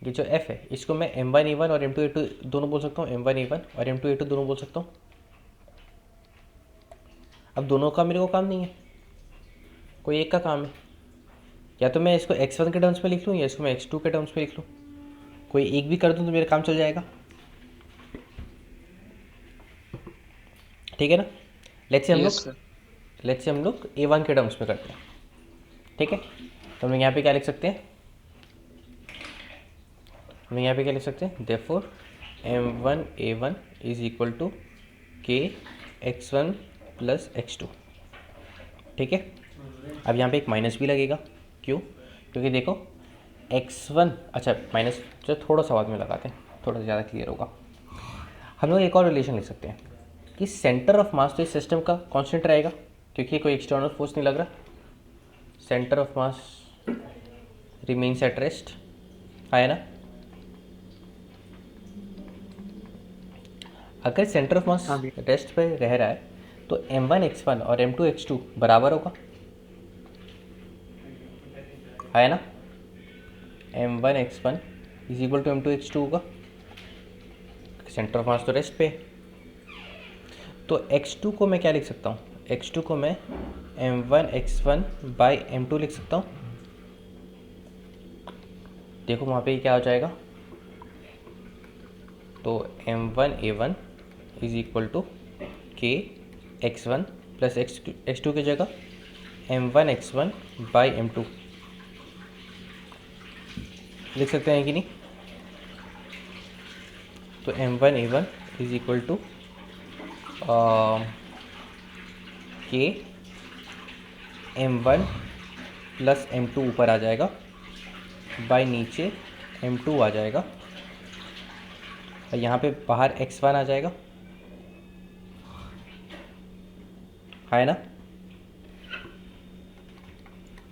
ये जो f है इसको मैं m1 a1 और m2 a2 दोनों बोल सकता हूँ, m1 a1 और m2 a2 दोनों बोल सकता हूँ। अब दोनों का मेरे को काम नहीं है, कोई एक का काम है। या तो मैं इसको x1 के टर्म्स में लिख लूँ या इसको मैं x2 के टर्म्स में लिख लूँ, कोई एक भी कर दूँ तो मेरा काम चल जाएगा, ठीक है ना। लेट्स से हम लोग a1 के टर्म्स में करते हैं, ठीक है। तो हम लोग यहाँ पे क्या लिख सकते हैं? हम यहाँ पे क्या लिख सकते हैं? Therefore m1 a1 is equal to k x1 plus x2, ठीक है। अब यहाँ पे एक माइनस भी लगेगा, क्यों? क्योंकि देखो x1, अच्छा माइनस जो थोड़ा सा बाद में लगाते हैं, थोड़ा ज़्यादा क्लियर होगा। हम लोग एक और रिलेशन लिख सकते हैं कि सेंटर ऑफ मास तो इस सिस्टम का कांस्टेंट रहेगा, क्योंकि कोई एक्सटर्नल फोर्स नहीं लग रहा, centre of mass remains at rest, है ना। अगर सेंटर ऑफ मास हाँ भैया। रेस्ट पे रह रहा है तो m1 x1 और m2 x2 बराबर होगा, है ना। m1 x1 is equal to m2 x2 होगा, सेंटर ऑफ मास तो रेस्ट पे है। तो x2 को मैं क्या लिख सकता हूँ, x2 को मैं m1 x1 बाई m2 लिख सकता हूँ। देखो वहाँ पे क्या हो जाएगा, तो m1 a1 is equal to k x1 plus x2 की जगह m1 x1 बाई m2 लिख सकते हैं कि नहीं। तो m1 a1 is equal to k m1 plus m2 ऊपर आ जाएगा, बाई नीचे m2 आ जाएगा, और यहाँ पे बाहर x1 आ जाएगा, है ना।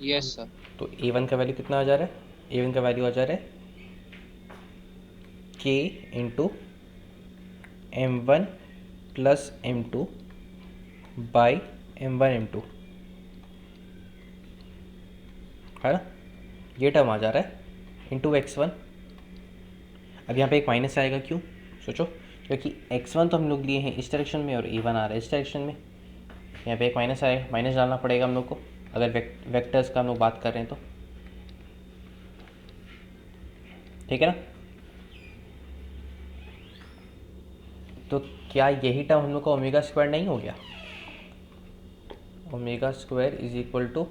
Yes sir. तो a1 का वैल्यू कितना आ जा रहा है, a1 का वैल्यू आ जा रहा है k into m1 plus m2 by m1 m2, है ना। ये टर्म आ जा रहा है इंटू x1। अब यहाँ पे एक माइनस आएगा, क्यों सोचो, क्योंकि x1 तो हम लोग लिए हैं इस डायरेक्शन में और a1 आ रहा है इस डायरेक्शन में। यहाँ पे एक माइनस आएगा, माइनस डालना पड़ेगा हम लोग को अगर वेक्टर्स का हम लोग बात कर रहे हैं तो, ठीक है ना। तो क्या यही टर्म हम लोग का ओमेगा स्क्वायर नहीं हो गया, omega square is equal to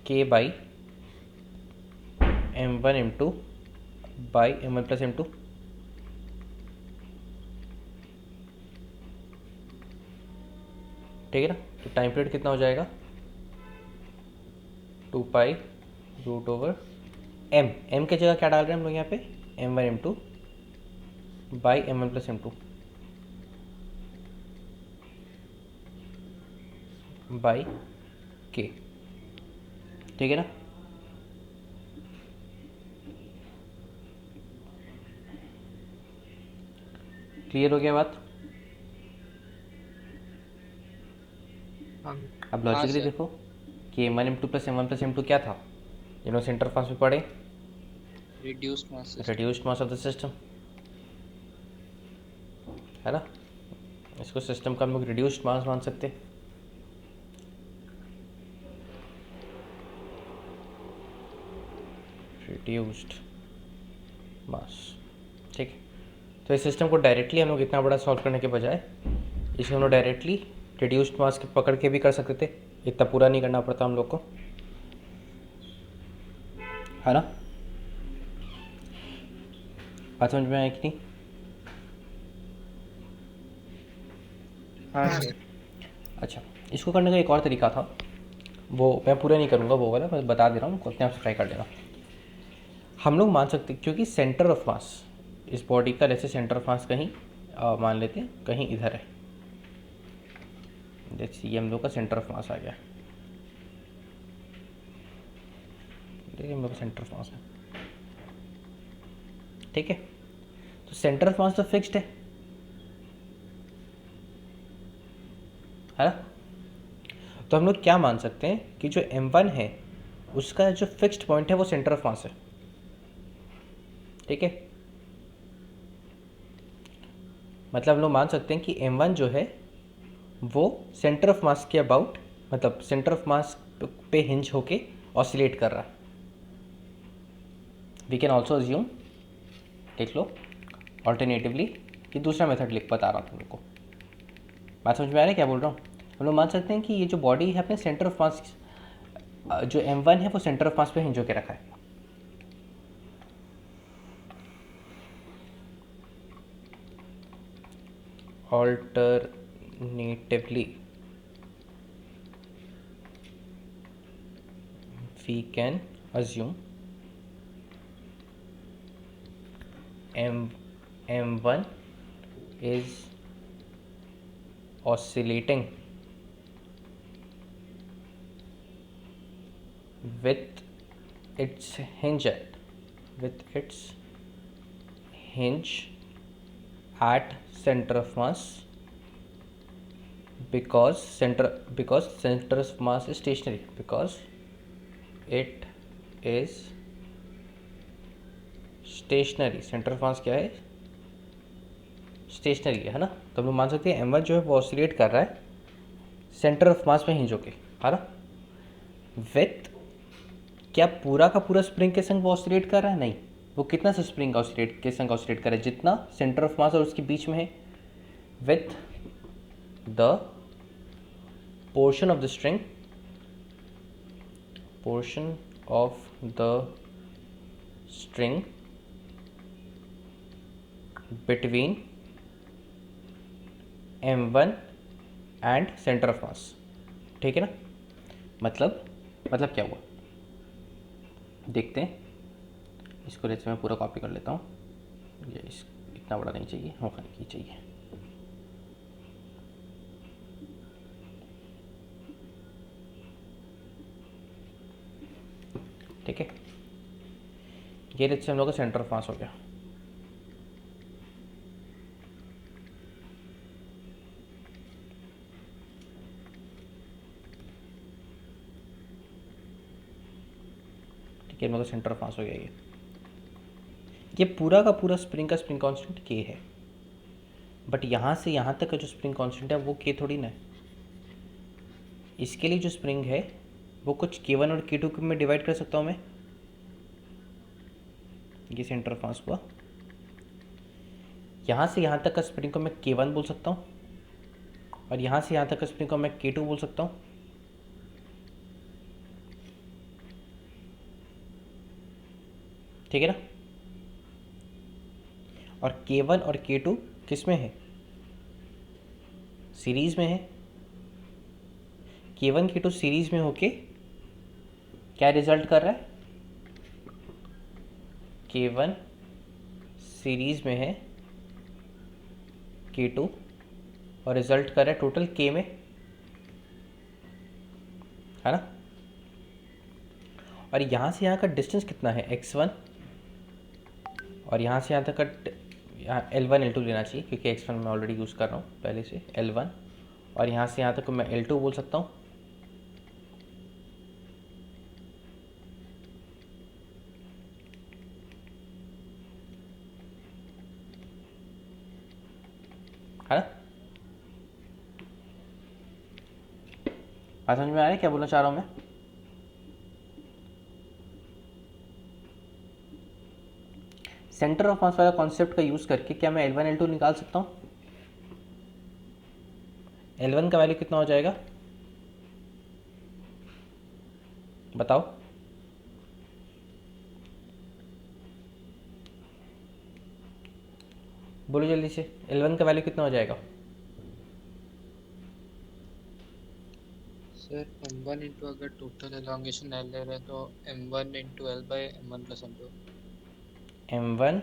k by m1 m2 by m1 plus m2। ठीक है ना। तो टाइम पीरियड कितना हो जाएगा, 2 पाई रूट ओवर m की जगह क्या डाल रहे हैं हम लोग यहाँ पे, m1 m2 by m1 plus m2 by k, ठीक है ना। क्लियर हो गया बात। हाँ अब लॉजिकली सर। देखो कि m1 m2 plus m1 plus m2 क्या था, जिन्होंने सेंटर फास्ट में पढ़े, reduced mass system. Reduced mass of the system, है ना। इसको सिस्टम का हम लोग रिड्यूस्ड मास मान सकते हैं। रिड्यूस्ड मास, ठीक है। तो इस सिस्टम को डायरेक्टली हम लोग इतना बड़ा सॉल्व करने के बजाय इसे हम लोग डायरेक्टली रिड्यूस्ड मास के पकड़ के भी कर सकते थे, इतना पूरा नहीं करना पड़ता हम लोग को, है ना। बात समझ में आया कि नहीं। हाँ हाँ सर। अच्छा, इसको करने का एक और तरीका था, वो मैं पूरा नहीं करूँगा वो वाला, मैं बता दे रहा हूँ, अपने आप से ट्राई कर लेना। हम लोग मान सकते क्योंकि सेंटर ऑफ मास इस बॉडी का, जैसे सेंटर ऑफ मास कहीं मान लेते हैं कहीं इधर है, जैसे ये हम लोग का सेंटर ऑफ मास आ गया, देखिए हम लोग का सेंटर ऑफ मास है, ठीक है। तो सेंटर ऑफ मास तो फिक्स्ड है ना। तो हम लोग क्या मान सकते हैं कि जो m1 है उसका जो फिक्स्ड पॉइंट है वो सेंटर ऑफ मास है, ठीक है। मतलब हम लोग मान सकते हैं कि m1 जो है वो सेंटर ऑफ मास के अबाउट, मतलब सेंटर ऑफ मास पे हिंज होके ऑसिलेट कर रहा है। वी कैन ऑल्सो अज्यूम, देख लो ऑल्टरनेटिवली, ये दूसरा मेथड लिख बता रहा हूँ तुमको, बात समझ में आ रही है क्या बोल रहा हूँ। हम लोग मान सकते हैं कि ये जो बॉडी है अपने सेंटर ऑफ मास, जो m1 है वो सेंटर ऑफ मास पे हिंज होके रखा है। Alternatively, we can assume m1 is oscillating with its hinge at center of mass because center of mass is stationary, because it is stationary. Centre of mass क्या है? Stationery है ना. तो हम लोग मान सकते हैं m1 जो है वो ऑसिलेट कर रहा है सेंटर ऑफ मास में हिंज होके, है ना. विथ, क्या पूरा का पूरा स्प्रिंग के संग वो ऑसिलेट कर रहा है? नहीं. वो कितना सा स्प्रिंग ऑसिलेट के संग ऑसिलेट कर रहा है? जितना सेंटर ऑफ मास और उसके बीच में है. With the portion of the string, portion of the string between m1 and centre of mass. ठीक है ना. मतलब क्या हुआ देखते हैं. इसको जैसे मैं पूरा कॉपी कर लेता हूँ. ये इतना बड़ा नहीं चाहिए, होगा नहीं चाहिए. ठीक है. ये जैसे हम लोग का सेंटर ऑफ मास हो गया. ठीक है, मेरा सेंटर ऑफ मास हो गया. ये पूरा का पूरा स्प्रिंग का स्प्रिंग कांस्टेंट k है. बट यहाँ से यहाँ तक का जो स्प्रिंग कांस्टेंट है वो k थोड़ी ना है. इसके लिए जो स्प्रिंग है वो कुछ k1 और k2 में डिवाइड कर सकता हूँ मैं. ये सेंटर ऑफ मास हुआ. यहाँ से यहाँ तक का स्प्रिंग को मैं k1 बोल सकता हूँ और यहाँ से यहाँ तक का स्प्रिंग को मैं k2 बोल सकता हूँ. ठीक है ना. और k1 और k2 किस में है? सीरीज में है. k1 k2 सीरीज में होके क्या रिजल्ट कर रहा है? k1 सीरीज में है k2 और रिजल्ट कर रहा है टोटल k में, है ना. और यहाँ से यहाँ का डिस्टेंस कितना है? x1. और यहाँ से यहाँ तक का यहाँ L1 L2 लेना चाहिए क्योंकि x1 मैं ऑलरेडी यूज़ कर रहा हूँ पहले से L1. और यहाँ से यहाँ तक को मैं L2 बोल सकता हूँ. है ना. बात समझ में आ रही है क्या बोलना चाह रहा हूँ मैं? सेंटर ऑफ मास वाला कॉन्सेप्ट का यूज़ करके क्या मैं L1 L2 निकाल सकता हूँ? L1 का वैल्यू कितना हो जाएगा बताओ. बोलो जल्दी से. L1 का वैल्यू कितना हो जाएगा? सर m1 इंटू अगर टोटल एलोंगेशन l ले रहे हैं तो m1 into l by m1 plus m2. m1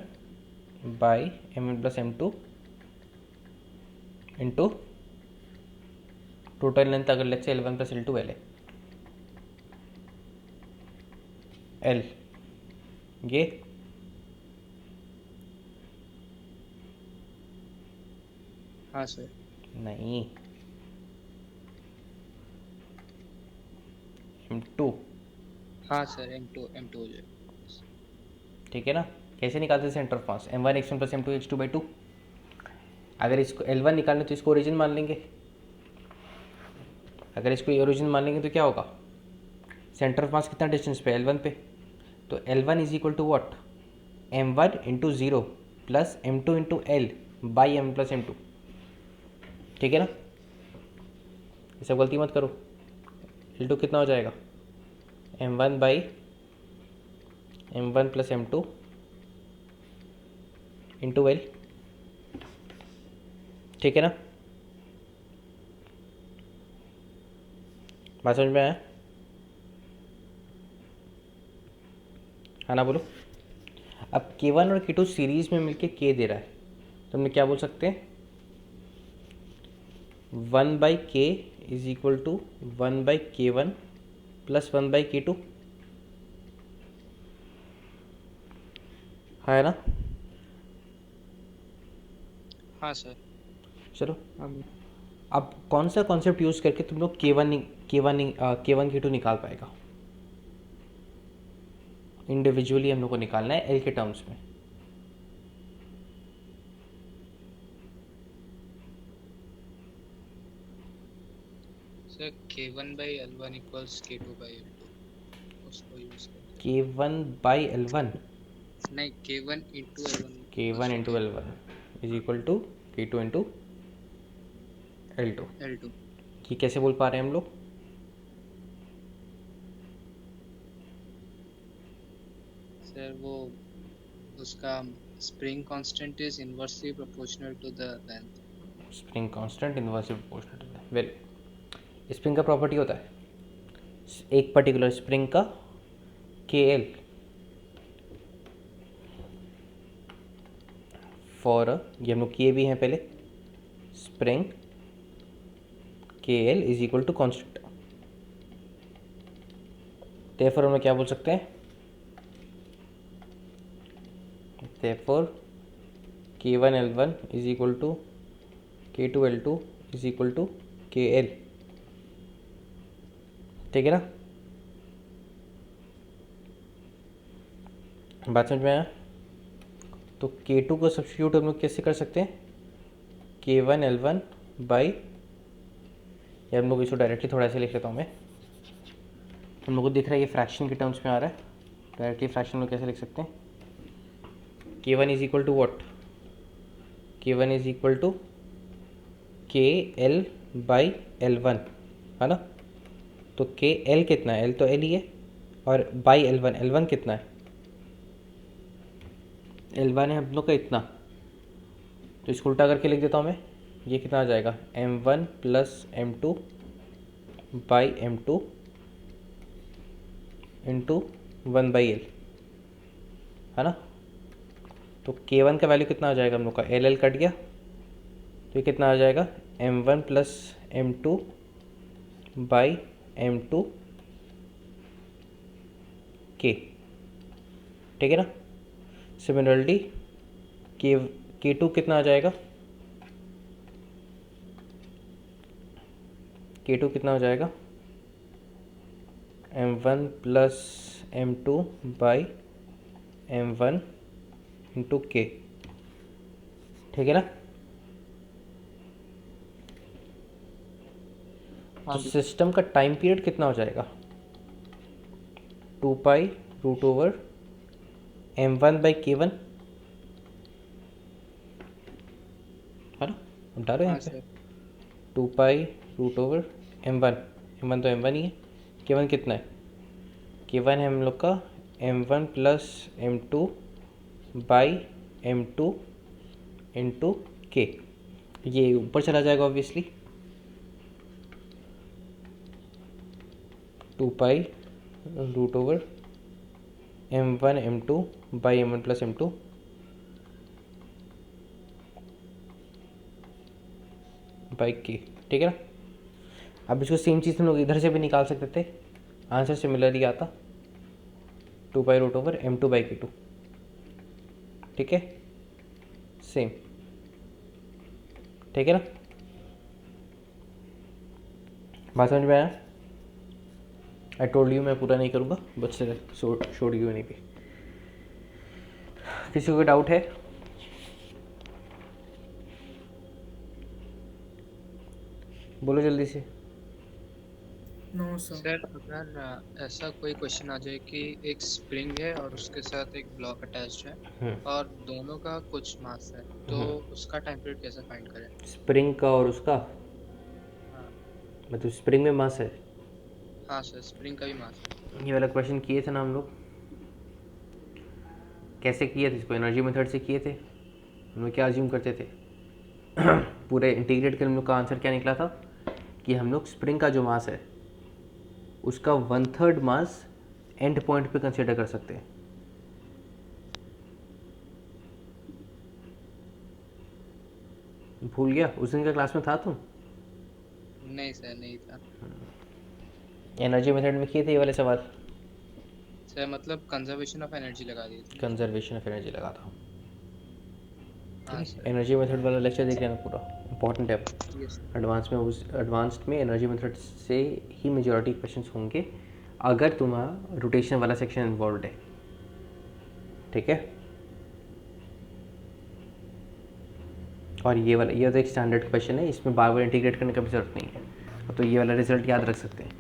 by m1 plus m2 into total length अगर let's say L1 plus L2 L है. L ये हाँ सर. नहीं m2. हाँ सर m2 हो जाए. ठीक है ना. कैसे निकालते हैं centre of mass? m1 x1 plus m2 h2/2. अगर इसको L1 निकालना तो इसको ओरिजिन मान लेंगे. अगर इसको ओरिजिन मान लेंगे तो क्या होगा? सेंटर ऑफ मास कितना डिस्टेंस पे? L1 पे. तो L1 is equal to what? m1 into 0 plus m2 into L by m plus m2. ठीक है ना. ये सब गलती मत करो. L2 कितना हो जाएगा? m1 by m1 plus m2 into L. ठीक है ना. बात समझ में आया? हाँ ना बोलो. अब k1 और k2 सीरीज में मिलके k दे रहा है तो हमने क्या बोल सकते हैं? 1/k is equal to 1/k1 plus 1/k2. है ना. हाँ सर। चलो, हाँ जी। अब कौन सा कॉन्सेप्ट यूज़ करके तुम लोग K1 K2 निकाल पाएगा? इंडिविजुअली हम लोग को निकालना है एल के टर्म्स में। सर K1/L1 इक्वल्स K2/L2, उसको यूज करके। K1/L1, नहीं, K1 into L1 K1 equals to into L1 is equal to K2 into L2। L2। ये कैसे बोल पा रहे हैं हम लोग? सर वो उसका spring constant is inversely proportional to the length. Spring constant inversely proportional to well, spring का प्रॉपर्टी होता है एक पर्टिकुलर स्प्रिंग का KL फॉर, ये हम लोग किए भी हैं पहले, spring KL is equal to constant. therefore हम लोग क्या बोल सकते हैं? therefore K1L1 is equal to K2L2 is equal to KL। ठीक है ना? बात समझ में आया? तो K2 को सब्स्टिट्यूट हम लोग कैसे कर सकते हैं? K1L1 बाई, या हम लोग इसको डायरेक्टली थोड़ा ऐसे लिख लेता हूँ मैं, हम लोग को दिख रहा है ये फ्रैक्शन के टर्म्स में आ रहा है, डायरेक्टली फ्रैक्शन में कैसे लिख सकते हैं? K1 is equal to what? K1 is equal to KL/L1, है ना? तो KL कितना है? L तो L ही है, और बाई L1 कितना है? L1 है हम लोग का इतना, तो इसको उल्टा करके लिख देता हूँ मैं। ये कितना आ जाएगा? M1 plus M2 by M2 into 1/L, है ना? तो K1 का वैल्यू कितना आ जाएगा हम लोग का? LL कट गया, तो ये कितना आ जाएगा? M1 plus M2 by M2 K। ठीक है ना? सिमिलरली K2 कितना आ जाएगा? K2 कितना हो जाएगा? M1 plus M2 by M1 into K। ठीक है ना? हाँ तो जी। सिस्टम का टाइम पीरियड कितना हो जाएगा? 2π√/M1 बाई K1, है ना? अब डालो यहाँ हाँ पे सर। 2π√/M1, M1 तो M1 ही है, K1 कितना है? K1 है हम लोग का M1 plus M2 by M2 into K। ये ऊपर चला जाएगा obviously, 2π√/M1 M2 by M1 plus M2 by K। ठीक है ना? अब इसको सेम चीज़ हम लोग इधर से भी निकाल सकते थे, आंसर सिमिलर ही आता, 2π√/M2 बाई K2। ठीक है? सेम। ठीक है ना? बात समझ में आया? आई टोल्ड यू मैं पूरा नहीं करूँगा, बट छोड़ यू नहीं पे। किसी को कोई डाउट है? बोलो जल्दी से। No sir. सर अगर ऐसा कोई क्वेश्चन आ जाए कि एक स्प्रिंग है और उसके साथ एक ब्लॉक अटैच्ड है और दोनों का कुछ मास है, तो उसका टाइम पीरियड कैसे फाइंड करें? स्प्रिंग का और उसका, हाँ। मतलब स्प्रिंग में मास है, हाँ सर, स्प्रिंग का भी मास है। ये वाला क्वेश्चन किए थे ना हम लोग। कैसे किए थे इसको? एनर्जी मेथड से किए थे। हम लोग क्या अज्यूम करते थे? पूरे इंटीग्रेट कर हम लोग का आंसर क्या निकला था कि हम लोग स्प्रिंग का जो मास है उसका 1/3 मास एंड पॉइंट पे कंसिडर कर सकते हैं। भूल गया? उस दिन का क्लास में था तुम? नहीं सर, नहीं था एनर्जी मेथड में किए थे ये वाले सवाल। सर, मतलब कंजर्वेशन ऑफ एनर्जी लगा दी थी। कंजर्वेशन ऑफ एनर्जी लगा था। हाँ सर। एनर्जी मेथड वाला लेक्चर देख लेना पूरा, इंपॉर्टेंट है। यस। एडवांस्ड में एनर्जी मेथड से ही मेजॉरिटी क्वेश्चंस होंगे अगर तुम्हारा रोटेशन वाला सेक्शन इन्वॉल्व है, ठीक है। और ये तो एक स्टैंडर्ड क्वेश्चन है, इसमें बार बार इंटीग्रेट करने का भी जरूरत नहीं है। तो ये वाला रिजल्ट याद रख सकते हैं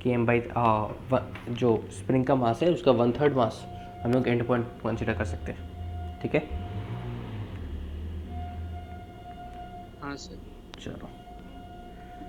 कि एम बाई जो स्प्रिंग का मास है उसका 1/3 मास हम लोग एंड पॉइंट कंसिडर कर सकते हैं, ठीक है। हाँ सर। चलो।